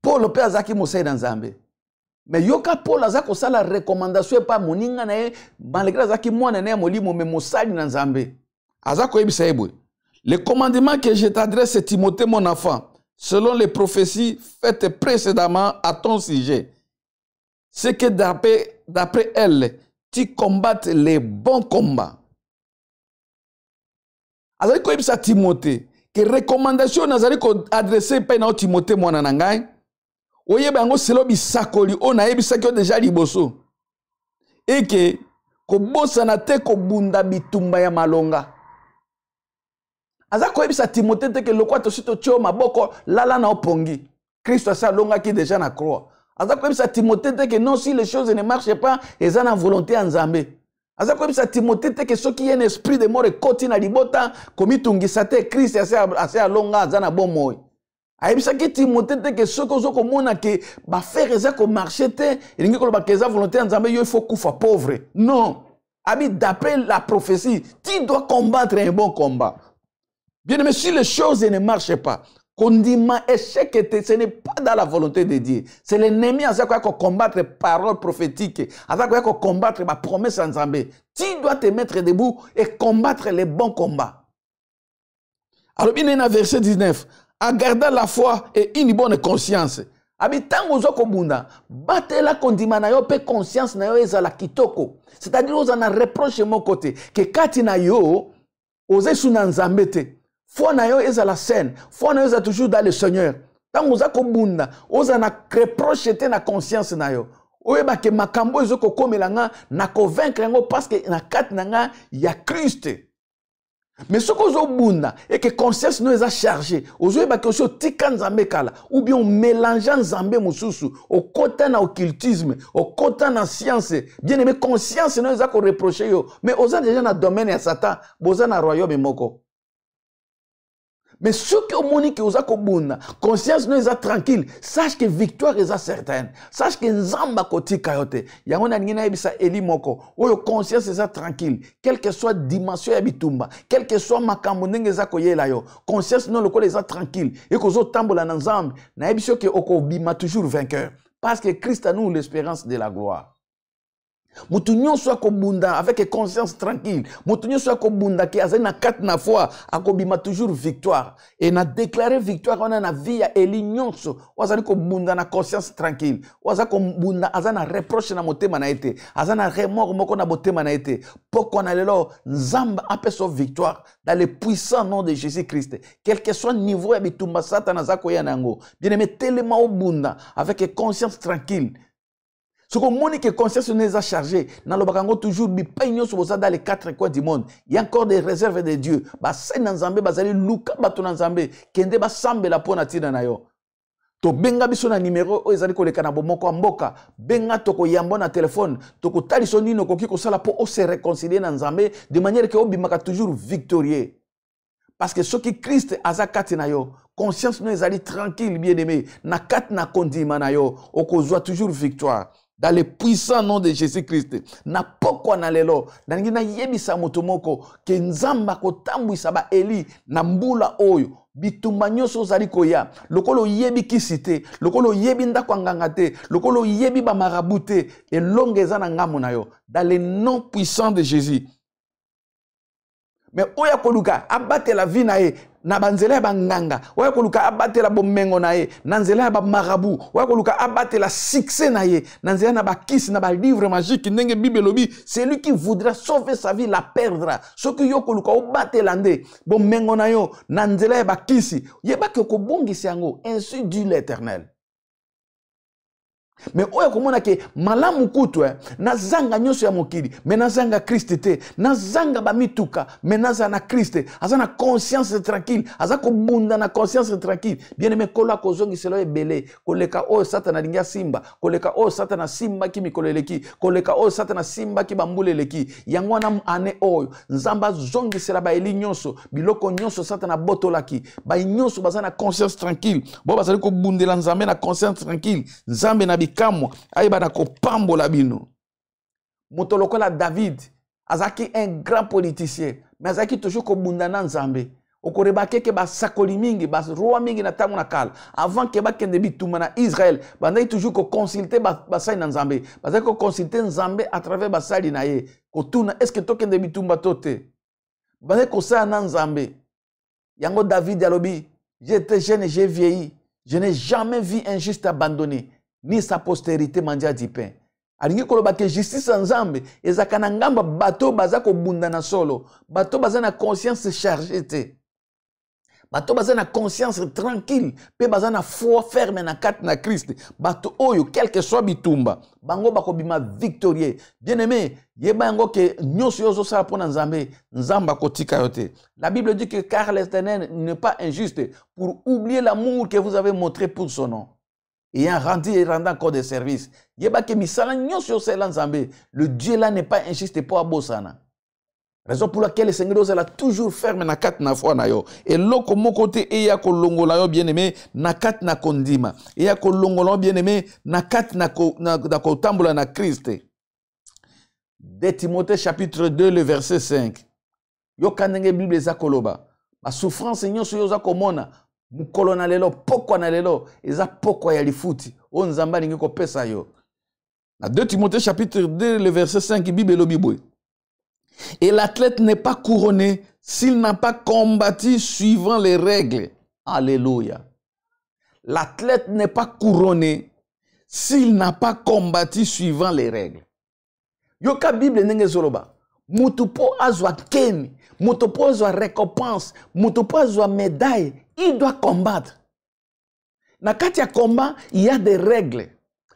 Paul pe azaki mosai na nzambe. Mais yoka Paul aza kosala recommandation pa moninga na ye malgré azaki mwana na ye molimo me mosali na nzambe. Aza koyebisa ebwe. Le commandement que je t'adresse Timothée mon enfant, selon les prophéties faites précédemment à ton sujet, c'est que d'après elles, tu combattes les bons combats. Azali koyebisa Timothée que recommandation nazali ko adresser pa na Timothée mwana na ngai. Oye bango selo bisakoli o na yebisaki déjà liboso eke ko bosa na te ko bunda bitumba ya malonga. Aza ko yebisa Timothée te ke lokwa to sito tio maboko lala na opongi. Christ asa longa ki déjà na croix. Aza ko yebisa Timothée te ke non si les choses ne marchent pas eza na volonté en Nzambe. Aza ko yebisa Timothée te ke soki yen esprit de mort ekoti na libota komitungisa te Christ asa longa aza na bomoi. Aibisaki Timothée te ke soko zoko mona ke ba faire eza ko marcher te elingi ko ba keza volonté nzambe yo il faut kufa pauvre. Non. Abi d'après la prophétie, tu dois combattre un bon combat. Bien aimé, si les choses ne marchent pas, condiment échec ce n'est pas dans la volonté de Dieu. C'est l'ennemi à ça qu'on combattre paroles prophétiques, à ça qu'on combattre ma promesse nzambe. Tu dois te mettre debout et combattre les bons combats. Alors bien dans verset 19, en gardant la foi et une bonne conscience. Habitant aux okobunda, battez la condiment na yo pe conscience na yo ezala kitoko. C'est-à-dire aux en reproche mon côté que kati na yo ose suna nzambe te. Foi na yo ezala saine, foi na yo ezala toujours dans le Seigneur. Tant aux okobunda, aux en reproche te na conscience na yo. Oyeba ke makambo ezoko komelanga na convaincre ngo parce que na kati na nga ya Christ. Mais ce qu'on a bunda et que conscience nous a chargé, aujourd'hui bah que aussi tika nzambe kala ou bien on mélange nzambe mususu au côté na occultisme, au côté na science, bien aimé conscience nous a ko reprocher yo, mais osa déjà na domaine ya Satan, boza na royaume moko. Mais ce que Monique osa ko bunda, conscience nous a tranquille, sache que victoire est certaine, sache que nzamba kotika yote. Yango na ngina ebisa eli moko, oyo conscience est tranquille, quelle que soit dimension ya bitumba, quel que soit makambo ndenge za koyela yo, conscience non lokole est tranquille et ko zo tambola na nzambe, na ebiso ke okobima toujours vainqueur parce que Christ a nous l'espérance de la gloire. Mutunyo soit kobunda avec conscience tranquille. Mutunyo soit kobunda qui a na quatre na fois akobima toujours victoire et na déclaré victoire on a na vie ya elinyonso. Wazali kobunda na conscience tranquille. Wazali kobunda azana reproche na motema na ete. Azana remords moko na motema na ete. Poko na lelo nzamba apeso victoire dans le puissant nom de Jésus-Christ. Quel que soit niveau ya bitumba satana zako ya nango. Bien-aimé tellement obunda avec conscience tranquille. Ce que Monique conscience nous a chargé, dans le bakango toujours bipaigno sur dans les quatre coins du monde. Il y a encore des réserves de Dieu. Ba sen nzambe bazali luka bato nzambe kende ba sambe la pona tina na yo. To benga biso na numéro o ezali koleka na bomoko mboka, benga toko yambo na téléphone, toko taliso nino koki ko sala po o se réconcilier na nzambe de manière que obimaka toujours victorieux. Parce que ce qui Christ aza kati na yo, conscience nous ezali tranquille bien-aimé, na kat na kondima na yo, okozwa toujours victoire. Dans le puissant nom de Jésus-Christ. Na poko na lelo. Nangina yebisa motomoko. Ke nzamba ko tambwisa ba Eli. Na mbula oyo. bitumba nyonso ozali koya lokolo oyebi kisi te lokolo oyebi ndako ya nganga te lokolo oyebi bamarabu te elongo eza na ngambo na yo dans le nom puissant de Jésus. Mais oya koluka abatela vie na ye na banzela ya banganga oya koluka abatela bomengo na ye na nzela ya bamarabu oya koluka abatela succès na ye na nzela na bakisi na balivre magique ndenge Bible elobi celui qui voudra sauver sa vie la perdra soki yo koluka obatela nde bomengo na yo na nzela ya bakisi yebaki okobongisa yango ainsi dit l'Éternel. Mais oya komona ke malamu kutu na zanga nyonso ya mokili mais na zanga Christ te na zanga bamituka mais na zana Christ aza na conscience tranquille aza kobunda na conscience tranquille bien aimé kola kozongiselo ebele koleka o satana linga simba koleka o satana simba ki mikoleleki koleka o satana simba ki bambuleleki yango wana ane oyo nzamba zongisela ba eli nyonso biloko nyonso satana botolaki ba nyonso baza na conscience tranquille bo bazali kobundela nzambe na conscience tranquille nzambe na bikamwa ayeba na kopambola bino moto lokola David azaki un grand politicien mais azaki toujours kobunda na nzambe okorebake ke basakoli mingi basroi mingi na tango na kala avant ke bakende bituma na Israël bandai toujours ko consulter basali na nzambe bazaki ko consulter nzambe à travers basali na ye kotuna est-ce que tokende bitumba tote bandai ko sa na nzambe yango David alobi j'étais jeune j'ai vieilli je n'ai jamais vu un juste abandonné ni sa postérité mandia du pain. Alingi koloba ke justice nzambe ezaka na ngamba bato baza ko bunda na solo bato baza na conscience chargée te bato baza na conscience tranquille pe baza na foi ferme na kati na Christ bato oyo quel que soit bitumba bango bakobima victorieux bien aimé yeba yango ke nyonso yozo sala pona nzambe nzamba kotika yote. La Bible dit que car l'Éternel n'est pas injuste pour oublier l'amour que vous avez montré pour son nom ayant rendu et rendant encore des services. Yeba ke misala nyonso sela nzambe. Le Dieu là n'est pas injuste pour abosana. Raison pour laquelle le Seigneur est toujours ferme na kat na foi na yo. Et loko mon côté eya ko longola yo bien aimé na kat na kondima. Eya ko longola bien aimé na kat na ko tambola na Christ. De Timothée chapitre 2 le verset 5. Yo kanenge Bible za koloba. Ba souffrance nyonso yo za komona. Mukolo na lelo poko na lelo eza poko ya lifuti o nzamba lingi ko pesa yo na 2 Timothée chapitre 2 le verset 5 Bible elobi boy et l'athlète n'est pas couronné s'il n'a pas combattu suivant les règles. Alléluia. L'athlète n'est pas couronné s'il n'a pas combattu suivant les règles. Yoka Bible ndenge zoloba mutu po azwa keni mutu po azwa récompense mutu po azwa médaille. Il doit combattre. Na kati ya combat, il y a des règles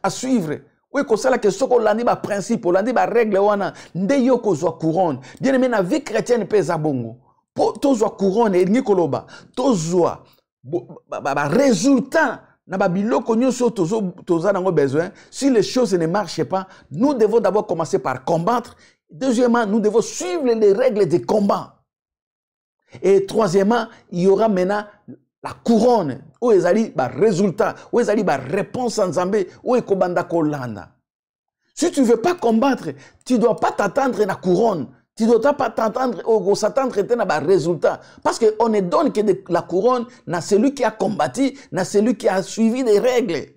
à suivre. Oui, comme ça, la question qu'on l'a dit, ba principe, on l'a dit, ba règle, wana, nde yo ko zwa couronne. Bien aimé, na vie chrétienne, pesa bongo. Po, to zwa couronne, et ni koloba, to zwa, ba résultat, na ba biloko nyonso toza nango besoin. Si les choses ne marchent pas, nous devons d'abord commencer par combattre. Deuxièmement, nous devons suivre les règles du combat. Et troisièmement, il y aura maintenant la couronne. Où est ali ba résultat, où est ali ba réponse en Zambé, où est kobanda kolanda. Si tu ne veux pas combattre, tu ne dois pas t'attendre à la couronne. Tu ne dois pas t'attendre au s'attendre à ba résultat. Parce qu'on ne donne que de la couronne à celui qui a combattu, à celui qui a suivi les règles.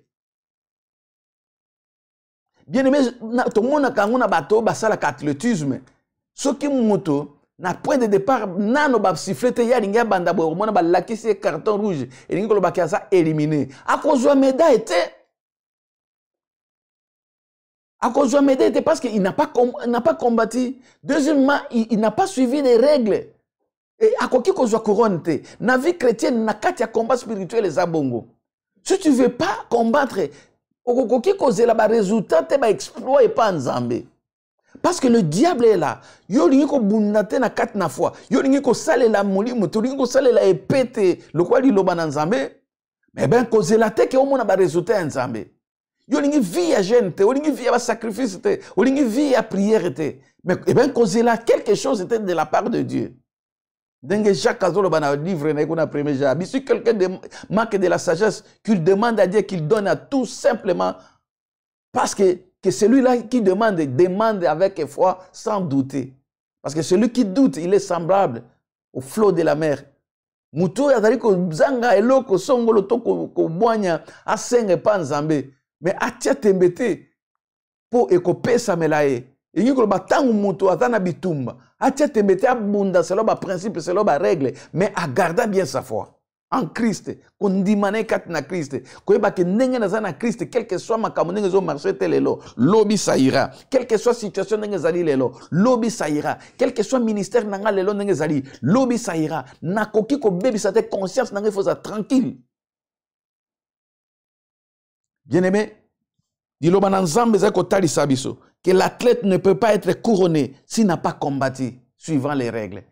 Bien aimé, tout le monde a un bateau, basala athlétisme. Ce qui moto. Na point de départ nano ba sifflete ya linga banda bo mona ba lakisi carton rouge et lingo lo ba kiasa éliminé à cause de médaille était à cause de médaille était parce qu'il n'a pas combattu. Deuxièmement il n'a pas suivi les règles et à quoi qui cause couronne te na vie chrétienne na katia combat spirituel les abongo. Si tu veux pas combattre au qui cause la ba résultat te ba exploit et pas nzambe. Parce que le diable est là. Yo lingi ko bundate na kat na fois. Yo lingi ko sale la molimo, to lingi ko sale la epete, le quoi li loba na nzambe. Mais ben cause la te ke omona ba résultat nzambe. Yo lingi vie à jeûne te, yo lingi vie à sacrifice te, yo lingi vie à prière te. Mais ben cause la quelque chose était de la part de Dieu. Dengue Jacques Azolo bana livre na ko na premier jour. Si quelqu'un manque de la sagesse, qu'il demande à Dieu qu'il donne à tout simplement parce que celui-là qui demande, demande avec foi sans douter. Parce que celui qui doute, il est semblable au flot de la mer. mutu azali ko zanga eloko songolo to ko boanya asenge pa nzambe mais atia tembete po ekopesa melaye ingi ko batangu mutu azana bitumba atia tembete abunda selo ba principe selo ba règle mais a garder bien sa foi en Christ kondimane kat na Christ koyeba ke ndenge na zana Christ quel que soit makambo ndenge zo marché telelo lobi ça ira quelle que soit situation ndenge zali lelo lobi ça ira quel que soit ministère nanga lelo ndenge zali lobi ça ira nakoki ko bebisa te conscience nanga faut ça tranquille bien-aimé diloba na nzambe za ko talisa biso que l'athlète ne peut pas être couronné s'il n'a pas combattu suivant les règles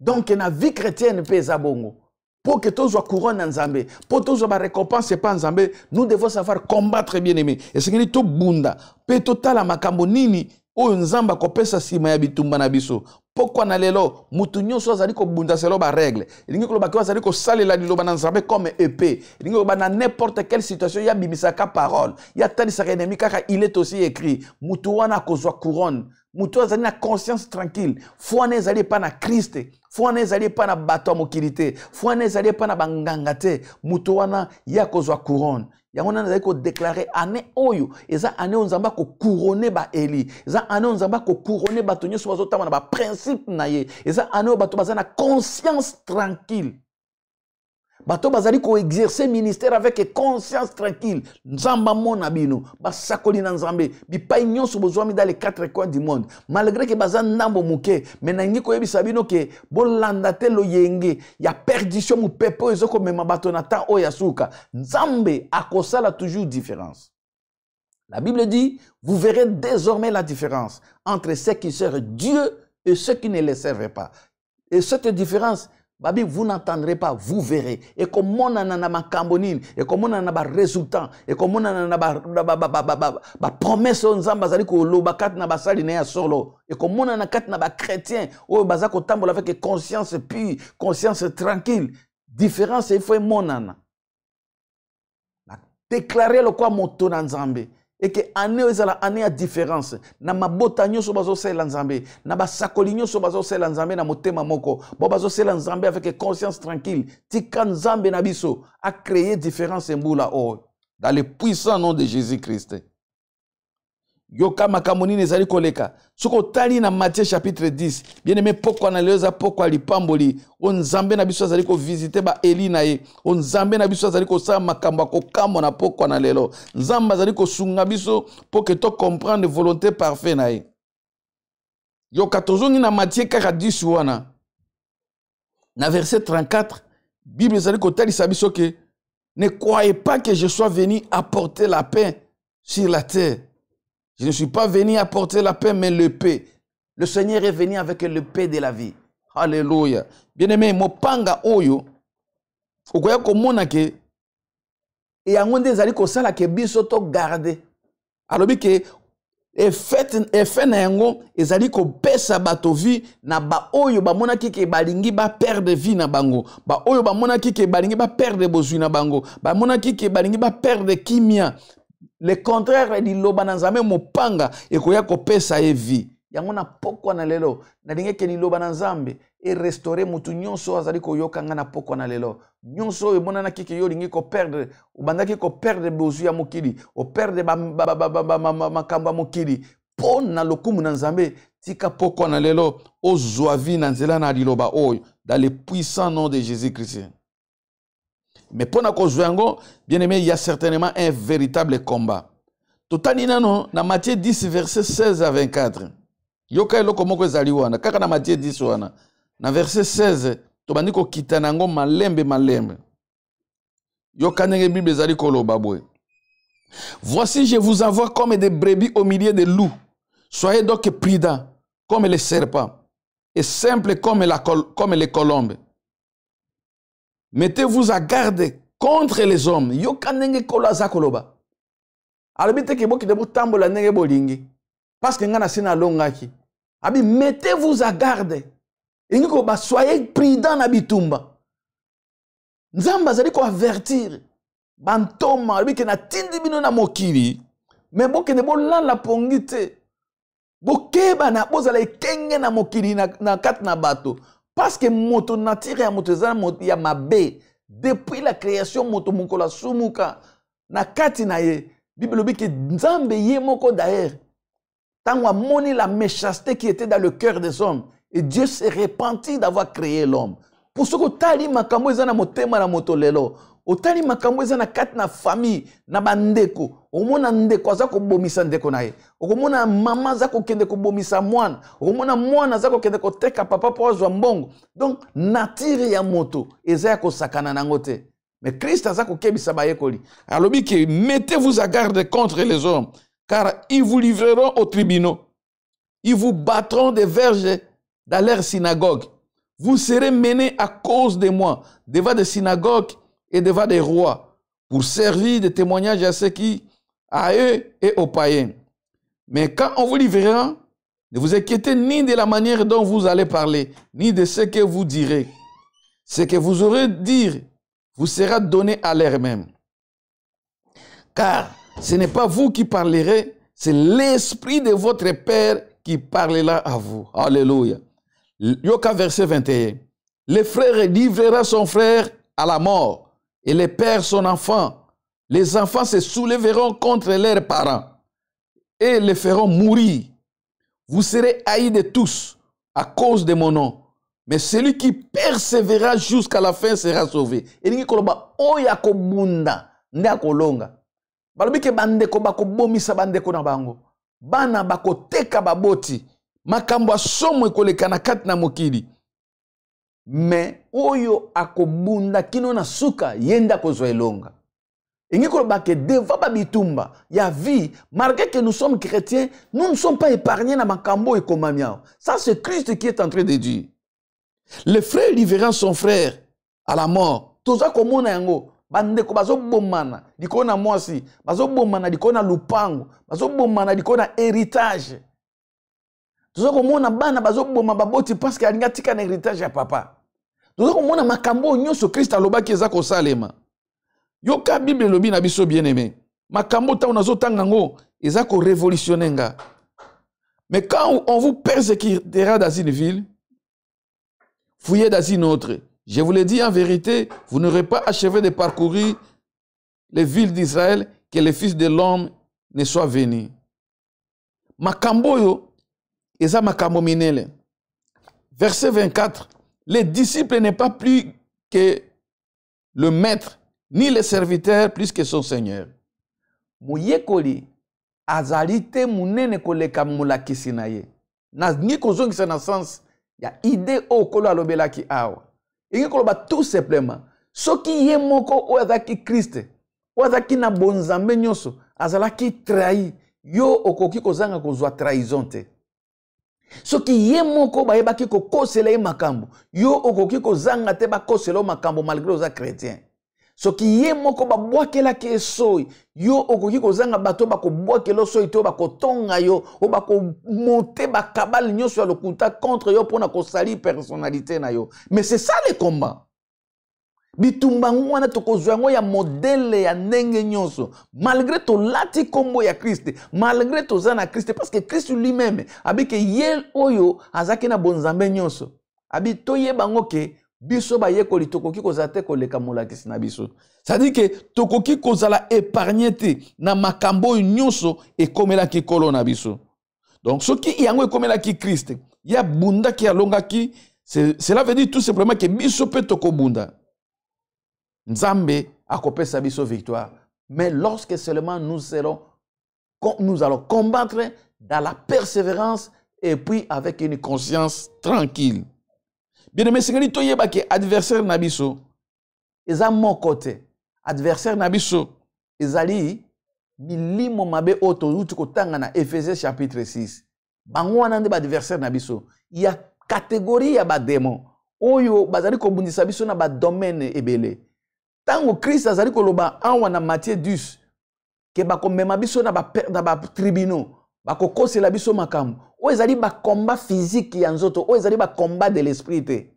donc na vie chrétienne pesa bongo. Pour que tous soient couronne en Zambé, pour que tous soient récompense pas en Zambé, nous devons savoir combattre bien aimé. Et ce qui est tout bunda, pe total makambo nini, o nzamba ko pesa sima ya bitumba na biso. Pourquoi na lelo, mutu nyonso zali ko bunda selo ba règle. Lingi ko ba zali ko salela diloba na Nzambe comme épée. Lingi ko ba na n'importe quelle situation ya bimisaka parole. Ya tali sa ennemi kaka il est aussi écrit, mutu wana ko zwa couronne. Mutu azali na conscience tranquille. Fwane zali pa na Christ. Fwane zali pa na bato mokilité. Fwane zali pa na bangangate. Mutu wana ya ko zwa couronne. Yango na zali ko déclarer année oyo. Eza année onzamba ko couronner ba Eli. Eza année onzamba ko couronner bato nyoso bazotama na ba principe na ye. Eza année bato bazana na conscience tranquille. Bato bazali ko exercer ministère avec conscience tranquille. Nzamba mona bino, basakoli na nzambe, bipai nyonso bozwami dans les quatre coins du monde. Malgré que bazan nambo muke, mais na ngi ko yebisa bino ke bolanda te lo yenge, ya perdition mu pepo ezoko mema bato na ta o yasuka. Nzambe akosala toujours différence. La Bible dit, vous verrez désormais la différence entre ceux qui servent Dieu et ceux qui ne le servent pas. Et cette différence, Babi, vous n'entendrez pas, vous verrez. Et comme on a ma cambonine, et comme on a ma résultat, et comme on a ma promesse, on a bazali ko lobakat na basali ne solo, et comme on a kat na ba chrétien, ou bazako tambola avec conscience pure, conscience tranquille. Différence, il faut monana. Déclarer le quoi mon ton nzambe. Et que année ezala année à différence na mabota nyoso bazo sela nzambe na basakoli nyoso bazo sela nzambe na motema moko bo bazo sela nzambe avec conscience tranquille tika nzambe na biso a créé différence mbula o dans le puissant nom de Jésus-Christ. Yoka makamoni nezali koleka soko tali na Matthieu chapitre 10 bien aimé pourquoi na leza pourquoi lipamboli on nzambe na biso azali ko visiter ba Eli na ye on nzambe na biso azali ko sa makamba ko kamo na pourquoi na lelo nzamba azali ko sunga biso pour que to comprendre volonté parfait na ye. Yoka tozongi na Matthieu 10 wana na verset 34 Bible azali ko tali sa biso ke ne croyez pas que je sois venu apporter la paix sur la terre. Je ne suis pas venu apporter la paix, mais le paix. Le Seigneur est venu avec le paix de la vie. Alléluia. Bien-aimé, mopanga oyo, okoya komona ke, et yangonde zali ko sala ke biso to garder. Alobi ke, effet na yango, ezali ko pesa bato vie, na ba oyo ba mona ki ke balingi ba perdre vie na bango. Ba oyo ba mona ki ke balingi ba perdre bozui na bango. Ba mona ki ke balingi ba perdre kimia. Le contraire di loba na nzambe mopanga ekoya kopesa ye vie. Yango na pokwa na lelo na dinge ke ni loba na nzambe e restaurer mutu nyonso azali koyoka nga na pokwa na lelo. Nyonso e monana kike yo lingi ko perdre ubandaki ko perdre bozu ya mokili o perdre makamba mokili po na lokumu na nzambe tika pokwa na lelo ozwa vie na nzela na liloba oyo dans le puissant nom de Jésus-Christ. Mais pour nous, bien aimé, il y a certainement un véritable combat. Totali nano na Matthieu 10 verset 16 à 24. Yoka eloko moko ezali wana kaka na Matthieu 10 wana. Na verset 16 tobandi ko kitana ngo malembe. Yoka ndenge Bible ezali koloba boye. Voici je vous envoie comme des brebis au milieu des loups. Soyez donc prudents comme les serpents et simples comme les colombes. Mettez-vous à garde contre les hommes. Yoka nenge kolaza koloba. Alobite ke boki de tambola nenge bolingi. Parce que ngana sina longaki. Abi mettez-vous à garde. Ingi ko ba soyez prudents na bitumba. Nzamba zali ko avertir. Bantoma alobite ke na tindi bino na mokili. Mais boki de bolala pongite. Bokeba na bozala kenge na mokili na kat na bato. Parce que moto nature ya moto ya mabe. Depuis la création, moto mukola sumuka. Na kati na ye. Bible lobi que Nzambe ye moko d'ailleurs. Tant a moni la méchanceté qui était dans le cœur des hommes. Et Dieu s'est repenti d'avoir créé l'homme. Pour ce que tali makambo ezana motema na moto lelo. Otali makambo ezana kati na famille na bandeko. Omona ndeko aza ko bomisa ndeko na ye. Okomona mama za ko kende ko bomisa mwana. Okomona mwana za ko kende ko teka papa po azwa mbongo. Donc nature ya moto eza ko sakana nango te. Mais Christ aza ko kebisa ba yekoli. Alobi que mettez-vous à garde contre les hommes, car ils vous livreront aux tribunaux. Ils vous battront des verges dans leur synagogue. Vous serez menés à cause de moi devant des synagogues et devant des rois pour servir de témoignage à ceux qui, à eux et aux païens. Mais quand on vous livrera, ne vous inquiétez ni de la manière dont vous allez parler, ni de ce que vous direz. Ce que vous aurez dire vous sera donné à l'air même. Car ce n'est pas vous qui parlerez, c'est l'esprit de votre Père qui parlera à vous. Alléluia. Yoka verset 21. Le frère livrera son frère à la mort et le père son enfant. Les enfants se soulèveront contre leurs parents et les feront mourir. Vous serez haïs de tous à cause de mon nom. Mais celui qui persévérera jusqu'à la fin sera sauvé. Elingi koloba oya ko bunda nda kolonga. Balobi ke bandeko bako bomisa bandeko na bango. Bana bako teka baboti. Makambo asomo ekoleka na kati na mokili. Mais oyo akobunda kino na suka yenda kozwa elonga. Elingi koloba ke devant babitumba ya vie, malgré que nous sommes chrétiens, nous ne sommes pas épargnés na makambo ekomamiao. Ça c'est Christ qui est en train de dire. Le frère livrant son frère à la mort. Toza komona yango. Bandeko bazo bomana. Diko na mwasi. Bazo bomana diko na lupango. Bazo bomana diko na héritage. Toza komona bana bazo bomana baboti parce que alinga tika na héritage ya papa. Toza komona makambo nyonso Christ alobaki eza kosalema. Yoka Bible lobi na biso bien aimé. Makambo ta unazo tangango eza ko révolutionner nga. Mais quand on vous persécutera dans une ville, fouillez dans une autre. Je vous le dis en vérité, vous n'aurez pas achevé de parcourir les villes d'Israël que le Fils de l'homme ne soit venu. Makambo yo, eza makambo minele. Verset 24. Les disciples n'est pas plus que le maître, ni le serviteur plus que son Seigneur. Muyekoli, azalite munene koleka mulakisi na ye. Na ni kozongisa na sens. Il y a idée au kolo alobela ki awa. Et koloba tout simplement. Soki ye moko oazaki Christ, oazaki na bonzambe nyoso, azalaki trahi, yo okoki kozanga kozwa trahison te. Soki ye moko bayebaki ko kosela ye makambo, yo okoki kozanga te ba kosela makambo malgré oza chrétien. Soki ye moko ba bwakela ke soy, yo okoki kozanga bato ba ko bwakela soy to ba ko tonga yo, o ba ko monter ba kabal nyoso ya lokuta contre yo pona ko sali personnalité na yo. Mais c'est ça le combat. Bitumba ngwana to kozwa ngo ya modèle ya ndenge nyonso, malgré to lati kombo ya Christ, malgré to zana Christ, parce que Christ lui-même abike yel oyo azaki na bonzambe nyonso. Abi to yebango ke biso ba yekoli tokoki kozate koleka mulakisi na biso. Ça dit que tokoki kozala épargné te na makambo nyonso e komela ki kolo na biso. Donc ce qui yango e komela ki Christ, ya bunda ki alonga ki, cela veut dire tout simplement que biso pe toko bunda. Nzambe akopesa biso victoire, mais lorsque seulement nous allons combattre dans la persévérance et puis avec une conscience tranquille. Bien aimé, c'est que adversaire nabiso, eza mon côté. Adversaire nabiso, ezali milimo mabe oto uti kotanga na Ephésiens chapitre 6. Bango wana nde ba adversaire nabiso. Il y a catégorie ya ba démon. Oyo bazali kobundisa biso na ba domaine ebele. Tango Christ azali koloba awa na Matthieu 10 ke ba komema biso na ba tribunaux, ba kokosela biso makambo. O ezali ba combat physique ya nzoto, o ezali ba combat de l'esprit te.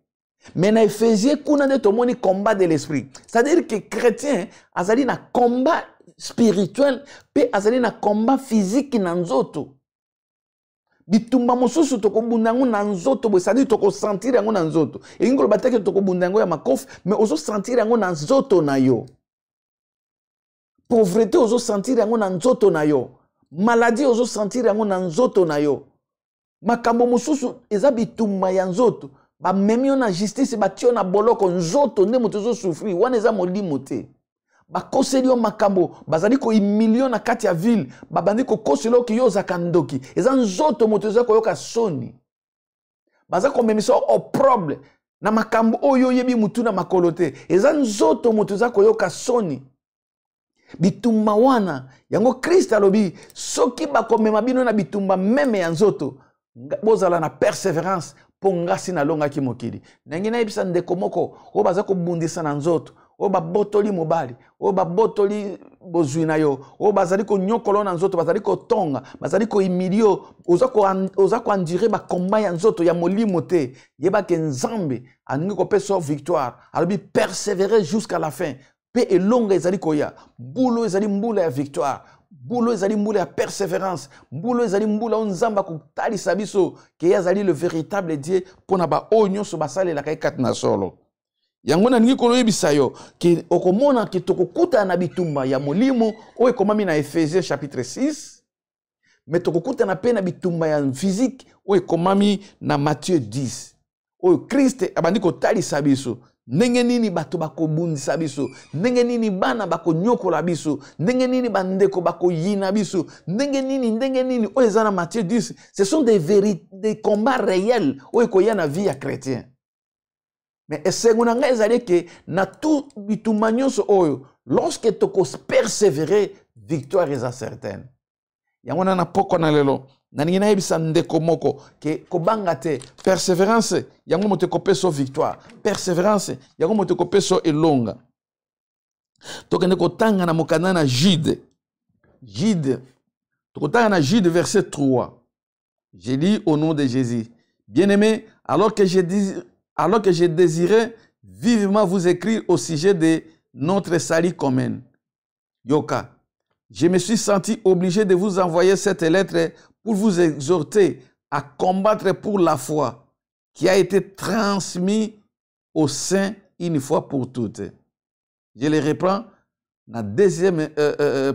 Mais na Ephésiens kuna de tomoni combat de l'esprit. C'est-à-dire que chrétien azali na combat spirituel pe azali na combat physique na nzoto. bitumba mosusu tokobunda yango na nzoto boye c'est-à-dire tokosentir yango na nzoto elingi koloba te ke tokobunda yango ya makofi mais ozosentir yango na nzoto na yo pauvreté ozosentir yango na nzoto na yo maladie ozosentir yango na nzoto na yo makambo mosusu eza bitumba ya nzoto bamemi yo na justice batio na boloko nzoto nde moto ezosouffrir wana eza molimo te bakoseli yo makambo bazali kohumilie yo na kati ya ville babandi kokosela oki yo ozaka ndoki eza nzoto moto eza koyoka soni baza komemisa opprobre na makambo oyo oyebi mutu na makolo te eza nzoto moto eza koyoka soni bitumba wana yango Kristo alobi soki bakomema bino na bitumba meme ya nzoto bozala na persévérance po ngasi nalongaki mokili ndenge nayebisa ndeko moko oyo baza kobundisa na nzoto oyo babotoli mobali oyo babotoli bozwi na yo oyo bazali konyokola na nzoto bazali kotonga bazali kohumili yo oza koandire bakomba ya nzoto ya molimo te yebake nzambe alingi kopesa yo victoire alobi persévérer jusqu'à la fin pe elonga ezali koya mbula ezali mbula ya victoire mbula ezali mbula ya persévérance mbula ezali mbula oyo nzambe akotalisa biso ke ye azali le véritable Dieu mpona baoyo nyonso basalelaka ye kati na solo yango nalingi koloyebisa yo ke okomona ke tokokutana na bitumba ya molimo oyo ekomami na Ephésiens chapitre 6 mais tokokutana mpe na bitumba ya physique oyo ekomami na Matthieu 10 oyo Kristo abandi kotalisa biso ndenge nini bato bakobundisa biso ndenge nini bana bakonyokola biso ndenge nini bandeko bakoyina biso ndenge nini oyo eza na Matthieu 10 ce sont des combats réels oyo koya na vie ya chrétien mais esengo na ngai ezali ke na tout bitumba nyonso oyo lorsque tokopersévérer victoire eza certaine yango na poko na lelo naningi nayebisa ndeko moko ke kobanga te persévérance yango moto ekopesa victoire persévérance yango moto ekopesa elonga tokende kotanga na mokanda na Jude tokotanga na Jude verset 3 je lis au nom de Jésus bien-aimé alors que je désirais vivement vous écrire au sujet de notre salut commun yoka je me suis senti obligé de vous envoyer cette lettre pour vous exhorter à combattre pour la foi qui a été transmise aux saints une fois pour toutes. Je le reprends dans le deuxième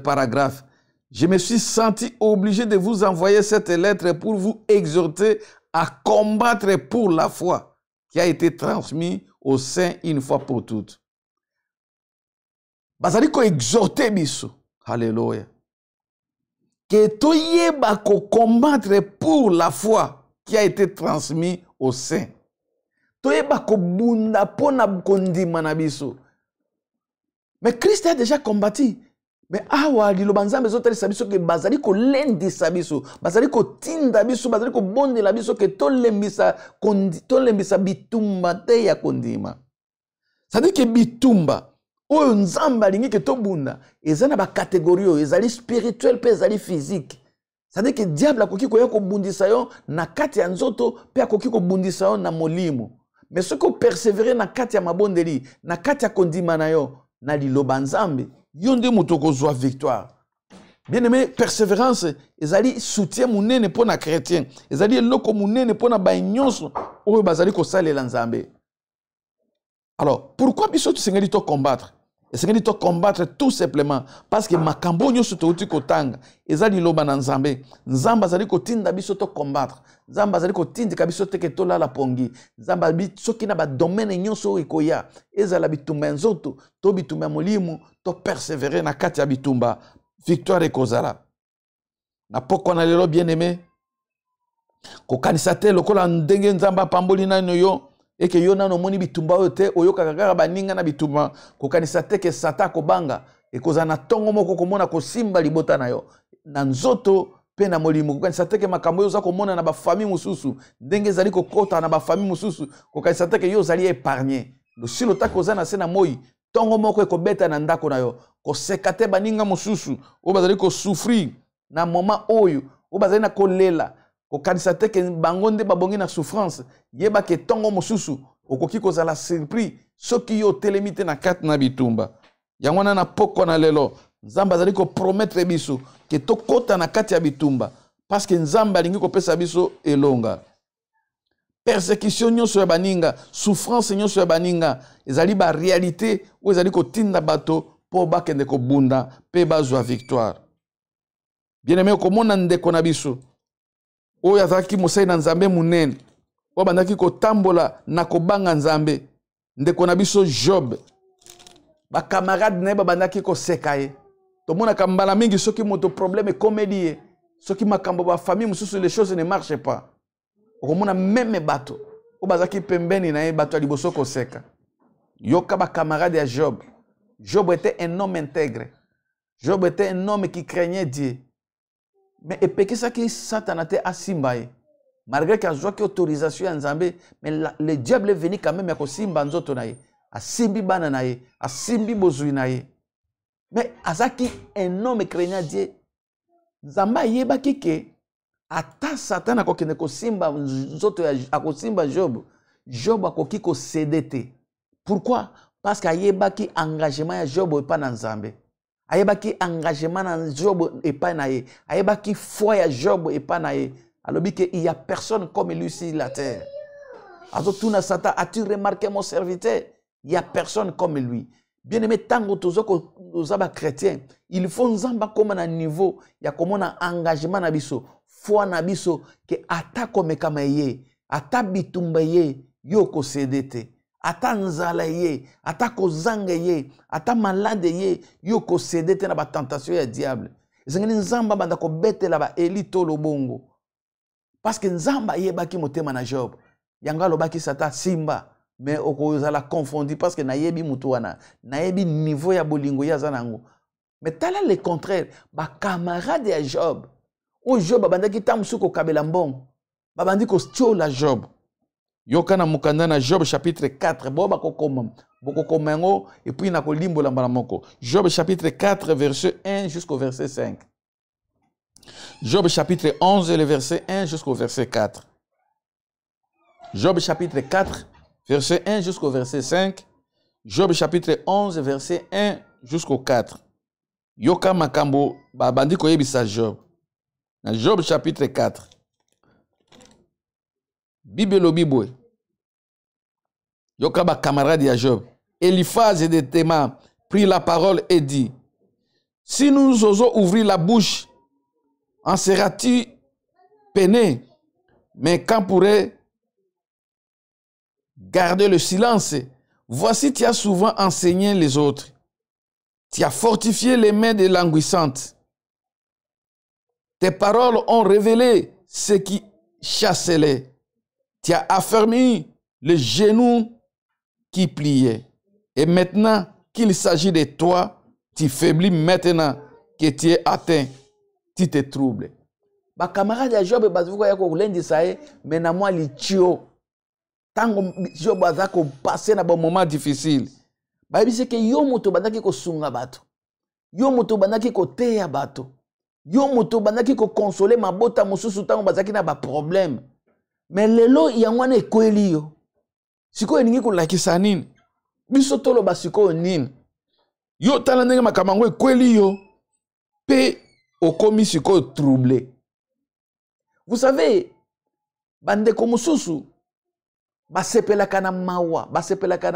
paragraphe. Je me suis senti obligé de vous envoyer cette lettre pour vous exhorter à combattre pour la foi qui a été transmise aux saints une fois pour toutes. Bazali ko exhorter biso. Alléluia. Que toyeba ko combattre pour la foi qui a été transmise aux saints. Toyeba ko bunda pona kondima na biso. Mais Christ a déjà combattu. Mais awa liloba nzambe ezotalisa biso ke bazali kolendisa biso, bazali kotinda biso, bazali kobondela biso ke tolembisa bitumba te ya kondima. C'est-à-dire que bitumba oyo nzambe alingi ke tobunda eza na bakategori oyo ezali spirituel pe ezali physique. C'est-à-dire que diable akoki koya kobundisa yo na kati ya nzoto pe akoki kobundisa yo na molimo. Mais ce que persévérer na kati ya mabondeli, na kati ya kondima na yo, na liloba nzambe, yo nde moto kozwa victoire. Bien-aimé, persévérance ezali soutien munene pona chrétien, ezali eloko munene pona ba nyonso oyo bazali kosalela nzambe. Alors, pourquoi biso tsengeli to combattre? Esengeli to combattre tout simplement parce que makambo nyonso touti kotanga ezali loba na nzambe. Nzamba azali kotinda biso to combattre. Nzamba azali kotindika biso te ke tolala pongi. Nzamba soki na ba domaine nyonso ekoya ezala bitumba nzoto to bitumba molimo to persévérer na kati ya bitumba victoire ekozala. Na poko na lelo bien-aimé kokanisa te lokola ndenge nzamba pamboli nano yo eke yo nano moni bitumba oyo te oyoka kaka baninga na bitumba kokanisa te ke sata kobanga ekoza na tongo moko komona kosimba libota na yo na nzoto pe na molimo kokanisa te ke makambo yo za komona na ba famille mususu ndenge ezali kokota na ba famille mususu kokanisa te ke yo zali épargné losilo ta koza na se na moi tongo moko ekobeta na ndako na yo koseka te baninga mususu o bazali ko souffrir na moment oyo o bazali na kolela kokanisa te ke bango nde babongi na souffrance yeba ke tongo mosusu okoki kozala surpris soki yo telemi te na kati na bitumba yango na poko na lelo nzambe azali ko promettre biso ke tokota na kati ya bitumba parce que nzambe alingi kopesa biso elonga. Persécution nyonso ya baninga, souffrance nyonso ya baninga, ezali ba réalité ou ezali kotinda bato po bakende kobunda pe bazwa victoire. Bien-aimé, komona ndeko na biso oyo azalaki mosali na nzambe munene oyo bandaki kotambola na kobanga nzambe, ndeko na biso Job, bakamarade na ye babandaki koseka ye. Tomonaka mbala mingi soki moto problème ekomeli ye, soki makambo ba famille mosusu les choses ne marchent pas, okomona meme bato oyo bazalaki pembeni na ye bato ya liboso koseka. Yoka bakamarade ya Job. Job était un homme intègre. Job était un homme qui craignait Dieu. Mais epekisaki Satan te asimba ye. Malgré qu'il y a autorisation à Nzambe, mais le diable est venu quand même à simba nzoto na ye. Asimbi bana na ye, asimbi bozui na ye. Mais azaki un homme craignant Dieu. Nzamba yebaki ke ata Satan akokende ko simba nzoto ya akosimba Job. Job akoki ko céder te. Pourquoi? Parce qu'ayebaki engagement ya Job epa na Nzambe. Ayebaki engagement na Job epa na ye. Ayebaki foi ya Job epa na ye. Alors il n'y a personne comme lui sur la terre. Alors tout na Satan, as-tu remarqué mon serviteur? Il n'y a personne comme lui. Bien aimé, tant que nous sommes chrétiens, il faut nous comme un niveau, il y a comme un engagement na biso, foi na biso, que ata comme kamaye, ata bitumbaye, yo ko cédete. Ata nzala ye, ata ko zanga ye, ata malade ye, yo ko cédete na ba tentation ya diable. Zengeni nzamba banda ko betela ba elito lobongo. Parce que nzamba yebaki motema na Job. Yanga lobaki sata simba. Mais okozala confondu parce que nayebi mutu wana. Nayebi niveau ya bolingo ya zanango. Mais tala le contraire. Ba camarade ya Job. O Job bandaki tamusuko kabela mbongo. Babandi ko stiola Job. Yoka na mukanda na Job chapitre 4. Boba kokoma. Boko komengo. Et puis na kolimbo la mbalamoko. Job chapitre 4 verset 1 jusqu'au verset 5. Job chapitre 11, le verset 1 jusqu'au verset 4. Job chapitre 4, verset 1 jusqu'au verset 5. Job chapitre 11, verset 1 jusqu'au 4. Yoka makambo, babandi koyebisa Job. Job chapitre 4. Bibelo bibwe. Yoka ba camarade ya Job. Eliphaz de Théman prit la parole et dit: si nous osons ouvrir la bouche, en seras-tu peiné? Mais quand pourrais garder le silence? Voici, tu as souvent enseigné les autres. Tu as fortifié les mains des languissantes. Tes paroles ont révélé ce qui chasselait. Tu as affermi les genoux qui pliaient. Et maintenant qu'il s'agit de toi, tu faiblis maintenant que tu es atteint. Tu te troubles. Ba camarade ya Job bazuko yako kulendi sae mena mwa lichio. Tango Job bazako passer na bon moment difficile. Ba bise ke yo moto bandaki ko sunga bato. Yo moto bandaki ko teya bato. Yo moto bandaki ko consoler mabota mususu tango bazaki na ba problème. Mais lelo yangwana ekweli yo. Siko eningi ko lakisa nini? Biso tolo basiko nini? Yo tala ndenge makamango ekweli yo. Pe okomi siko troublé. Vous savez, bande komususu basepelaka na mawa, basepelaka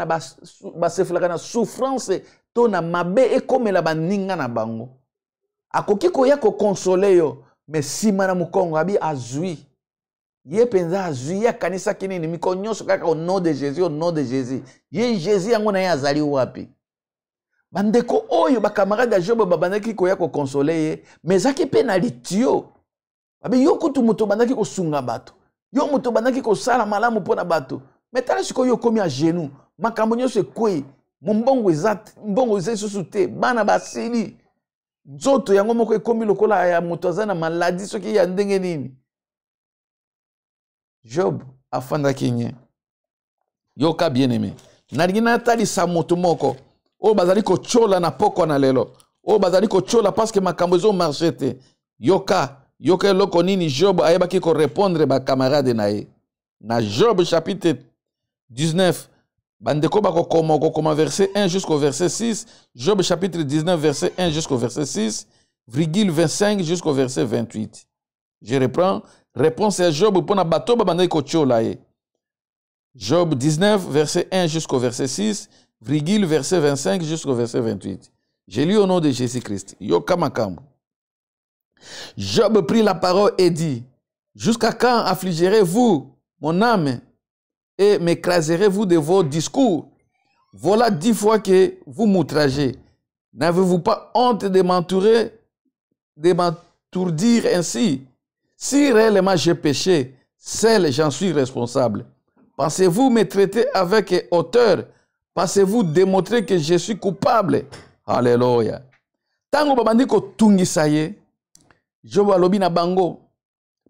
na souffrance to na mabe ekomela baninga na bango. Akoki koya ko consoler yo, mais sima na mukongo abi azui. Ye penza azui ya kanisa kinini mikonyoso kaka au nom de Jésus, au nom de Jésus. Ye Jésus yango na ye azali wapi. Bandeko oyo ba camarade ya Job babandaki koya ko consoler ye, mais zaki penalty yo. Abi yo kutu muto bandaki ko sunga bato. Yo muto bandaki ko sala malamu pona bato. Mais tala siko yo komi a genou, makambo nyonso ekwe, mbongo ezat susu te, bana basili. Nzoto yango moko ekomi lokola ya muto azana maladie soki ya ndenge nini. Job afandaki nye. Yoka bien-aimé. Narigina tali sa moto moko. O bazali ko chola na poko na lelo. O bazali ko chola parce que makambo ezo marché te. Yoka loko nini Job ayebaki ko répondre ba camarade na ye. Na Job chapitre 19 bandeko ba koma verset 1 jusqu'au verset 6. Job chapitre 19 verset 1 jusqu'au verset 6, virgule 25 jusqu'au verset 28. Je reprends. Réponse à Job pour na bato babandai kochola ye. Job 19, verset 1 jusqu'au verset 6, virgule verset 25 jusqu'au verset 28. J'ai lu au nom de Jésus-Christ. Yo kamakambo. Job prit la parole et dit, jusqu'à quand affligerez-vous mon âme et m'écraserez-vous de vos discours? Voilà 10 fois que vous m'outragez. N'avez-vous pas honte de m'entourdir ainsi? Si réellement j'ai péché, seul j'en suis responsable. Pensez-vous me traiter avec hauteur? Pensez-vous démontrer que je suis coupable? Alléluia. Tango babandi ko tungisa ye, Job alobi na bango,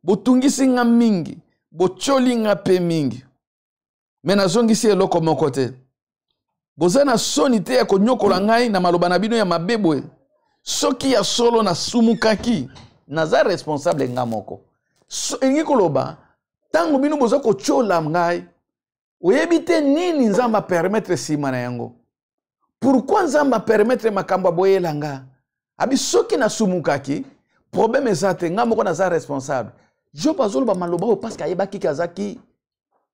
bo tungisi nga mingi, bo choli nga pe mingi. Mena zongisi eloko moko te. Bozana soni te ya konyokola ngai na maloba na bino ya mabebwe. Soki ya solo na sumukaki, naza responsable nga moko. Engi koloba, tango bino boza ko chola ngai, oyebite nini nzamba permettre sima na yango? Pourquoi nzamba permettre makambo boyela nga? Abi soki na sumukaki, problème ezate nga moko naza responsable. Job azoloba maloba parce qu'ayebaki kazaki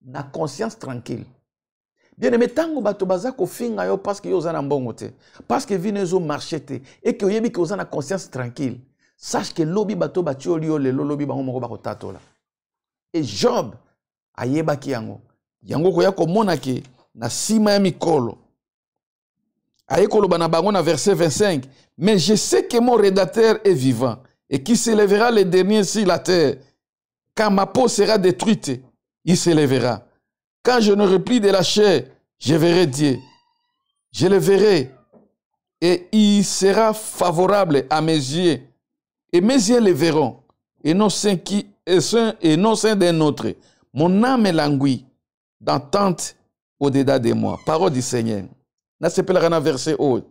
na conscience tranquille. Bien aimé, tango bato baza ko finga yo parce que yo za na mbongo te, parce que vine zo marché te et que oyebi que za na conscience tranquille. Sache que lobi bato batioli yo le lobi bango moko bako tatola. Et Job ayebaki yango. Yango ko ya ko monaki na sima ya mikolo. Ayekolo bana bango na verset 25. Mais je sais que mon rédacteur est vivant et qui s'élèvera le dernier sur la terre. Quand ma peau sera détruite, il s'élèvera. Quand je n'aurai plus de la chair, je verrai Dieu. Je le verrai et il sera favorable à mes yeux. Et mes yeux le verront et non ceux d'un autre. Mon âme est languie d'entente au-dedans de moi. Parole du Seigneur. Na sepelaka na verset haut.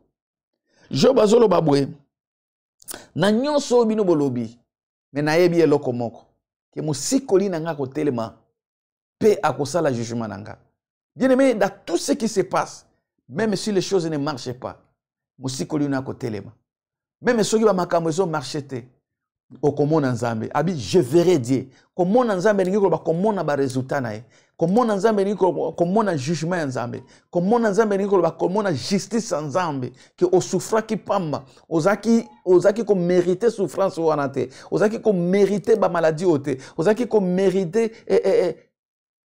Job azolo babwe. Na nyonso bino bolobi. Me na yebi eloko moko. Ke musikoli na nga kotelema. Pe akosala jugement na nga. Bien aimé, dans tout ce qui se passe, même si les choses ne marchent pas, musikoli na kotelema. Même si ba makambo ezo marchete. Okomona nzambe. Abi je verrai Dieu. Komona nzambe ningi ko ba komona ba résultat na ye. Komona nzambe ningi ko komona jugement nzambe. Komona nzambe ningi ko ba komona justice nzambe que o souffra ki pamba. Ozaki ko mériter souffrance wana te. Ozaki ko mériter ba maladie ote. Ozaki ko mériter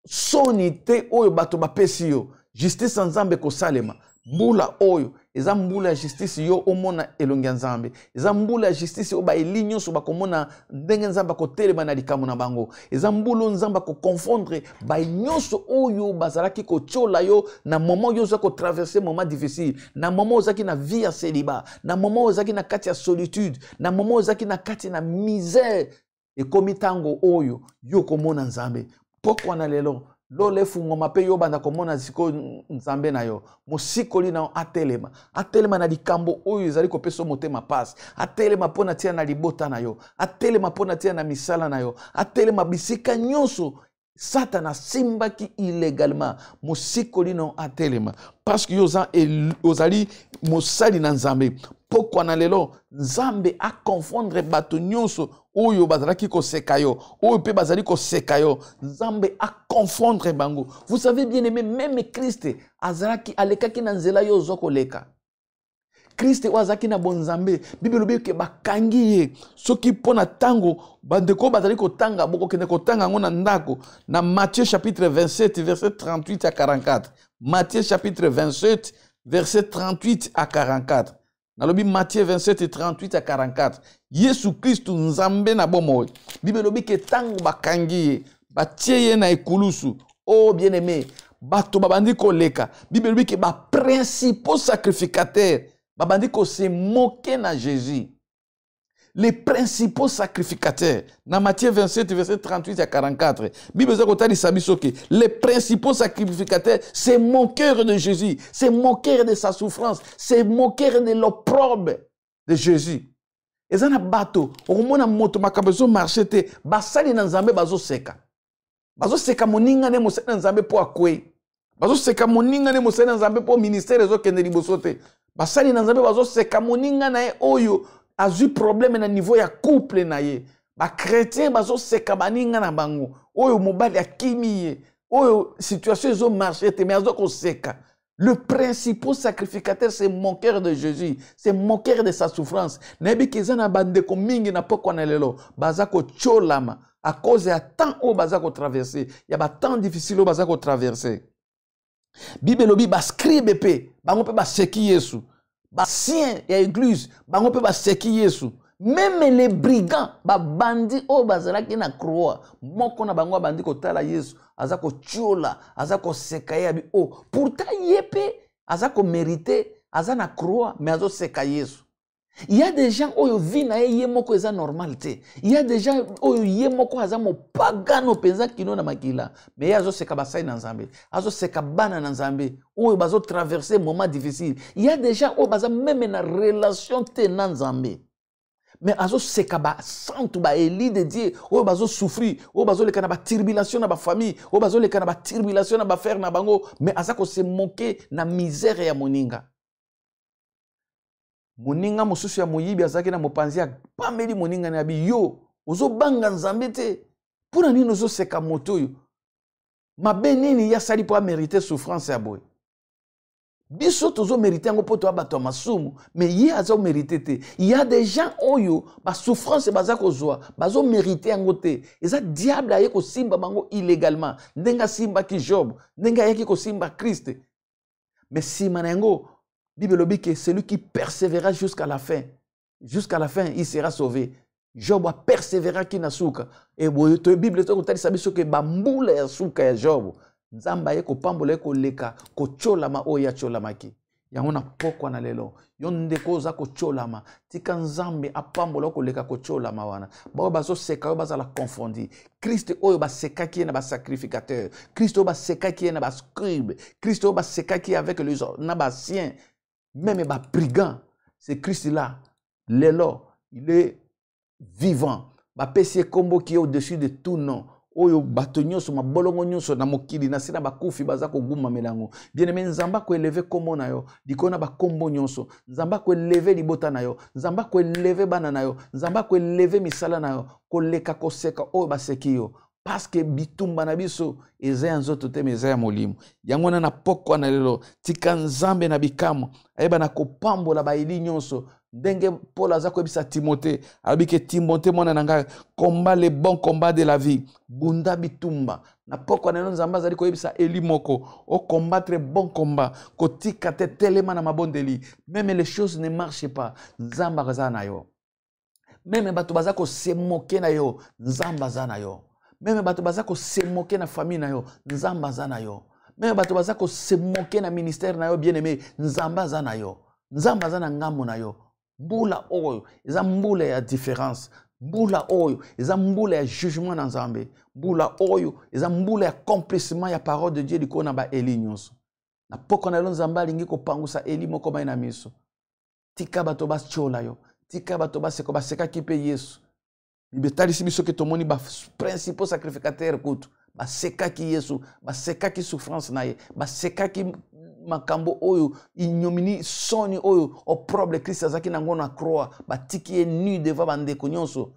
sonité oyo bato ba pesi yo. Justice nzambe ko salema. Mbula oyo eza mbula ya justice yo omona elongi nzambe. Eza mbula ya justice o ba elinyo so ba komona ndenge nzamba ko telema na likamu na bango. Eza mbula nzamba ko confondre ba nyonso oyo bazalaki ko chola yo na moment yo za ko traverser moment difficile, na moment ozaki na vie ya célibat, na moment ozaki na kati ya solitude, na moment ozaki na kati na misère e komitango oyo yo komona nzambe. Pourquoi na lelo lole fungoma pe yo banda komona siko nzambe na yo musikoli na atelema na likambo oyo ezali kopesa motema passe, atelema pona tia na libota na yo, atelema pona tia na misala na yo, atelema bisika nyonso Satan a simbaki illégalement musikoli na atelema parce que ozali mosali na nzambe. Pourquoi na lelo nzambe a confondre bato nyonso oyo bazalaki ko sekayo oyo pe bazali ko sekayo nzambe a confondre bango. Vous savez bien aimé, même Christ azalaki alekaki na nzela yo zoko leka. Christ wazaki na bonzambe Bible lobi ke bakangi ye soki pona tango bandeko bazali ko tanga boko kende ko tanga ngona ndako na Matthieu chapitre 27 verset 38 à 44. Matthieu chapitre 27 verset 38 à 44. Nalobi Matthieu 27 et 38 à 44. Yesu Christ nzambe na bomo. Bible lobi ke tango bakangi batie ye na ekulusu. Oh bien-aimé, bato babandi ko leka. Bible lobi ke ba principaux sacrificateurs babandi ko se moquer na Jésus. Les principaux sacrificateurs. Dans Matthieu 27 verset 38 à 44. Bible zakotali sabisoke. Les principaux sacrificateurs se moqueur de Jésus, se moqueur de sa souffrance, se moqueur de l'opprobre de Jésus. Ezana bato, okomona moto makabezo marchete, basali na nzambe bazo seka. Bazo seka moninga ne mosali na nzambe po akwe. Bazo seka moninga ne mosali na nzambe po ministère ezo kende liboso te. Basali na nzambe bazo seka moninga na ye oyo a eu problème na niveau ya couple na ye. Ba chrétien bazo seka baninga na bango. Oyo mobali akimi ye. Oyo situation ezo marché te mais azo ko seka. Le principal sacrificateur, c'est mon cœur de Jésus. C'est mon cœur de sa souffrance. Nebi kizana bande ko mingi na poko na lelo. Bazako cholama. À cause ya temps au bazako traverser. Ya ba temps difficile au bazako traverser. Bible lobi ba scribe pe. Bango pe ba seki Yesu. Ba sien ya église. Bango pe ba seki Yesu. Même les brigands, ba bandi o bazala ki na croix. Moko na bango bandi ko tala Yesu. Azako tchola, azako sekaye abi o. Pourtant yepe, azako mérité, azana croix, mais azo sekaye Yesu. Il y a des gens oyo vi na ye moko eza normalité. Il y a des gens oyo ye moko azamo pagano penza kino na makila. Mais azo seka basai na Nzambe, azo seka bana na Nzambe, oyo bazo traverser moment difficile. Il y a des gens oyo baza même na relation te na Nzambe. Mais azo seka ba santu ba eli de Dieu o bazo souffrir o bazo leka na ba tribulation na ba famille o bazo leka na ba tribulation na ba frère na bango mais azako se moquer na misère ya moninga mosusu ya moyibi azaki na mopanzi ya pameli moninga na bi yo ozo banga Nzambe te pona nini ozo seka moto yo mabe nini ya sali po mériter souffrance ya boy. Biso tozo mérité ngo poto abato masumu mais ye azo mérité te. Il y a des gens oyo ba souffrance bazako zoa bazo mérité ngo te. Eza diable aye ko simba bango illégalement. Ndenga simba ki Job, ndenga yaki ko simba Christ. Mais si manengo Bible lobi que celui qui persévérera jusqu'à la fin, il sera sauvé. Job a persévéré ki na suka. Et to Bible to ko tali sabiso ke bambula ya suka ya Job. Nzamba ye ko pambola ko leka ko cholama oya cholamaki yango na pokwa na lelo yonde ko za ko cholama tika Nzambe apambola ko leka ko cholama wana ba bazo seka yo bazala confondi Christ oyo ba seka ki na ba sacrificateur Christ oyo ba seka ki na ba scribe Christ oyo ba seka ki avec les na ba sien même ba brigand c'est Christ là lelo il est vivant ba pesi kombo ki est au-dessus de tout nom. Oyo bato nyonso mabolongo nyonso na mokili na sina bakufi baza ko guma melango bien aimé Nzamba ko élever kombo na yo likona ba kombo nyonso Nzamba ko élever libota na yo Nzamba ko élever bana na yo Nzamba ko élever misala na yo ko leka ko seka oyo baseki yo parce que bitumba na biso eza ya nzoto te meza ya molimo yango na pokwa na lelo tika Nzambe na bikamo ayeba na kopambola ba eli nyonso ndenge Paul azako bisa Timothée abike Timothée mwana nanga combat le bon combat de la vie bunda bitumba na pokwa na Nzamba zali ko bisa eli moko o combattre bon combat ko tika te telema na mabondeli même les choses ne marchent pas Nzamba kaza na yo même bato bazako se moquer na yo Nzamba za na yo même bato bazako se moquer na famille na yo Nzamba za na yo même bato bazako se moquer na ministère na yo bien aimé Nzamba za na yo Nzamba za na ngambo na yo mbula oyo eza mbula ya différence mbula oyo eza mbula ya jugement na Nzambe mbula oyo eza mbula ya accomplissement ya parole de Dieu likona ba eli nyonso na poko na Nzambe alingi ko pangusa eli moko mai na miso tika bato bas chola yo tika bato baseko baseka ki pe Yesu bibetalisi biso ke tomoni ba principal sacrificateur kutu baseka ki Yesu baseka ki souffrance na ye baseka ki makambo oyo inyomini soni oyo opprobre Christ azaki nango na croix batiki ye nu devant bandeko nyonso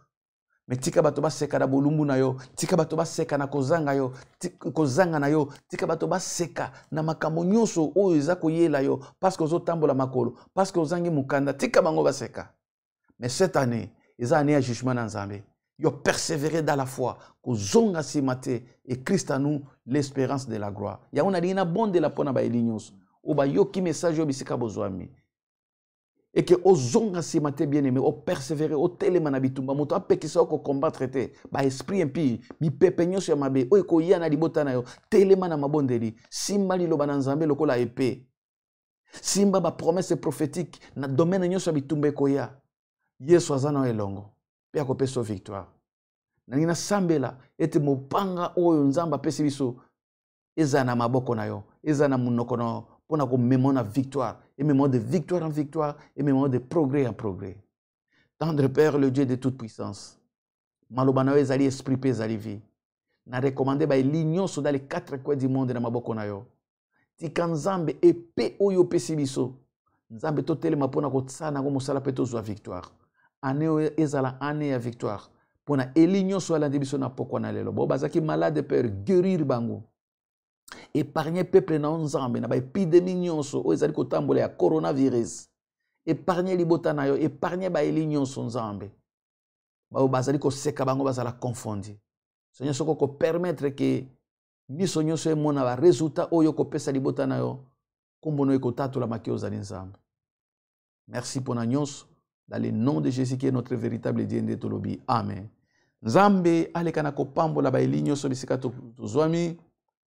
mais tika bato baseka na bolumbu na yo tika bato baseka na kozanga yo kozanga na yo tika bato baseka na makambo nyonso oyo eza koyela yo parce que ozotambola makolo parce que ozangi mukanda tika bango baseka mais cette année eza année ya jugement na Nzambe yo persévérer dans la foi kozonga simate et Christ à nous l'espérance de la gloire ya on a dit na bonde la pona ba elinyos o ba yoki message obisika bozwami et que ozonga simate bien aimé o persévérer o telema na bitumba moto apekisa ko combattre te ba esprit impie mi pepenyos ya mabe o ko yana libota na yo telema na mabondeli simba liloba na Nzambe lokola épée simba ba promesse prophétique na domaine nyonso ya bitumba ko ya Yesu azana elongo pe akopeso victoire nangina sambela ete mopanga oyo Nzamba apesi biso eza na maboko na yo eza na munoko na yo pona ko memona victoire et mémoire de victoire en victoire et mémoire de progrès en progrès. Tendre Père le Dieu de toute puissance maloba na yo ezali esprit pe ezali vie na recommander ba l'union sur dans les quatre coins du monde na maboko na yo tika Nzambe epe oyo pesi biso Nzambe to telema pona ko tsana ko mosala pe to zwa victoire année ezala année ya victoire pona eli nyonso alandi biso na pokwa na lelo. Bo bazaki malade père guérir bango. Épargner peuple na nzambe na ba épidémie nyonso o ezali kotambola ya coronavirus. Épargner libota na yo, épargner ba eli nyonso nzambe. Ba bazali ko seka bango bazala confondi. Seigneur soko ko permettre que miso nyonso emona ba résultat oyo ko pesa libota na yo. Kombono ekotatu la maki ozali nzambe. Merci pour na nyonso dans le nom de Jésus qui est notre véritable Dieu de tolobi. Amen. Nzambe alekana ko pambola ba eli nyonso bisika tozwami.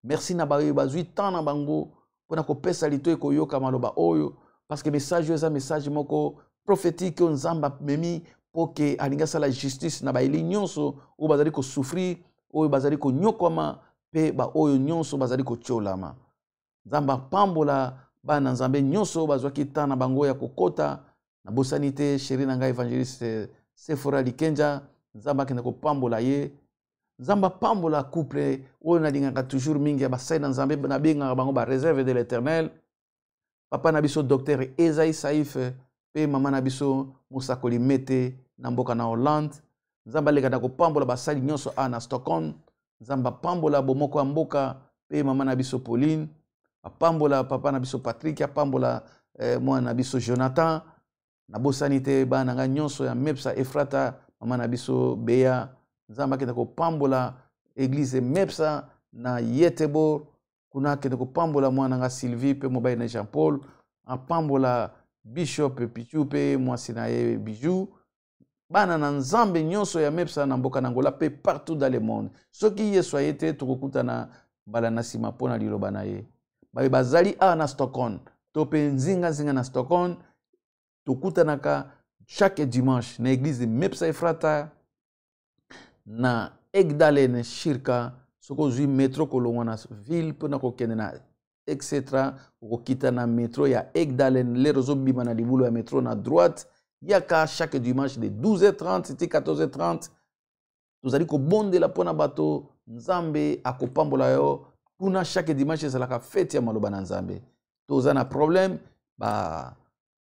Merci na bayo bazui tant na bango pona ko pesa lito ekoyoka maloba oyo parce que message eza message moko prophétique nzamba memi poke alinga sala justice na ba eli nyonso o bazali ko souffrir oyo bazali ko nyokoma pe ba oyo nyonso bazali ko cholama. Nzamba pambola bana nzambe nyonso bazwaki tant na bango ya kokota na bosanité chéri na ngai évangéliste Sephora Likenja nzamba kende ko pambola ye. Nzamba pambola couple oyo nalingaka toujours mingi ya basai na nzambe na benga bango ba réserve de l'Éternel. Papa na biso docteur Esaïe Saïf pe mama na biso Musakoli Mete na mboka na Hollande. Nzamba lekana ko pambola basali nyonso na Stockholm. Nzamba pambola bomoko ya mboka pe mama na biso Pauline. Pambola papa na biso Patrick, pambola mwana na biso Jonathan. Na bosanité bana nga nyonso ya Mepsa Efrata mama na biso Bea. Nzamba kende ko pambola église Mepsa na Yetebor. Kuna kende ko pambola mwana nga Sylvie pe mobile na Jean Paul. Pambola Bishop Pichu pe mwasi na ye Bijou. Bana na nzambe nyonso ya Mepsa na mboka na Angola pe partout dans le monde. Soki ye soyete tokokuta na bala na sima pona liloba na ye. Bazali na Stockholm. Tope nzinga na Stockholm. Tokutanaka chaque dimanche na église Mepsa Efrata na Egdalen Shirka soko zui metro kolongwa na ville pona kokende na etc. Kokita na metro ya Egdalen lero zo bima na libulo ya metro na droite yaka chaque dimanche de 12h30 c'était 14h30 tozali ko bondela pona bato nzambe akopambola yo kuna chaque dimanche ezalaka fête ya maloba na nzambe toza na problème ba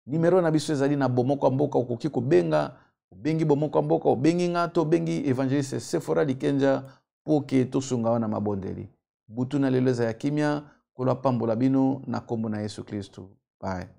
numéro na biso ezali na bomoko mboka okoki kobenga obengi bomoko mboka obengi nga to bengi évangéliste Sephora Likenja po ke tosunga wana mabondeli butu na lelo za ya kimia kola pambola bino na kombo na Yesu Kristo. Bye.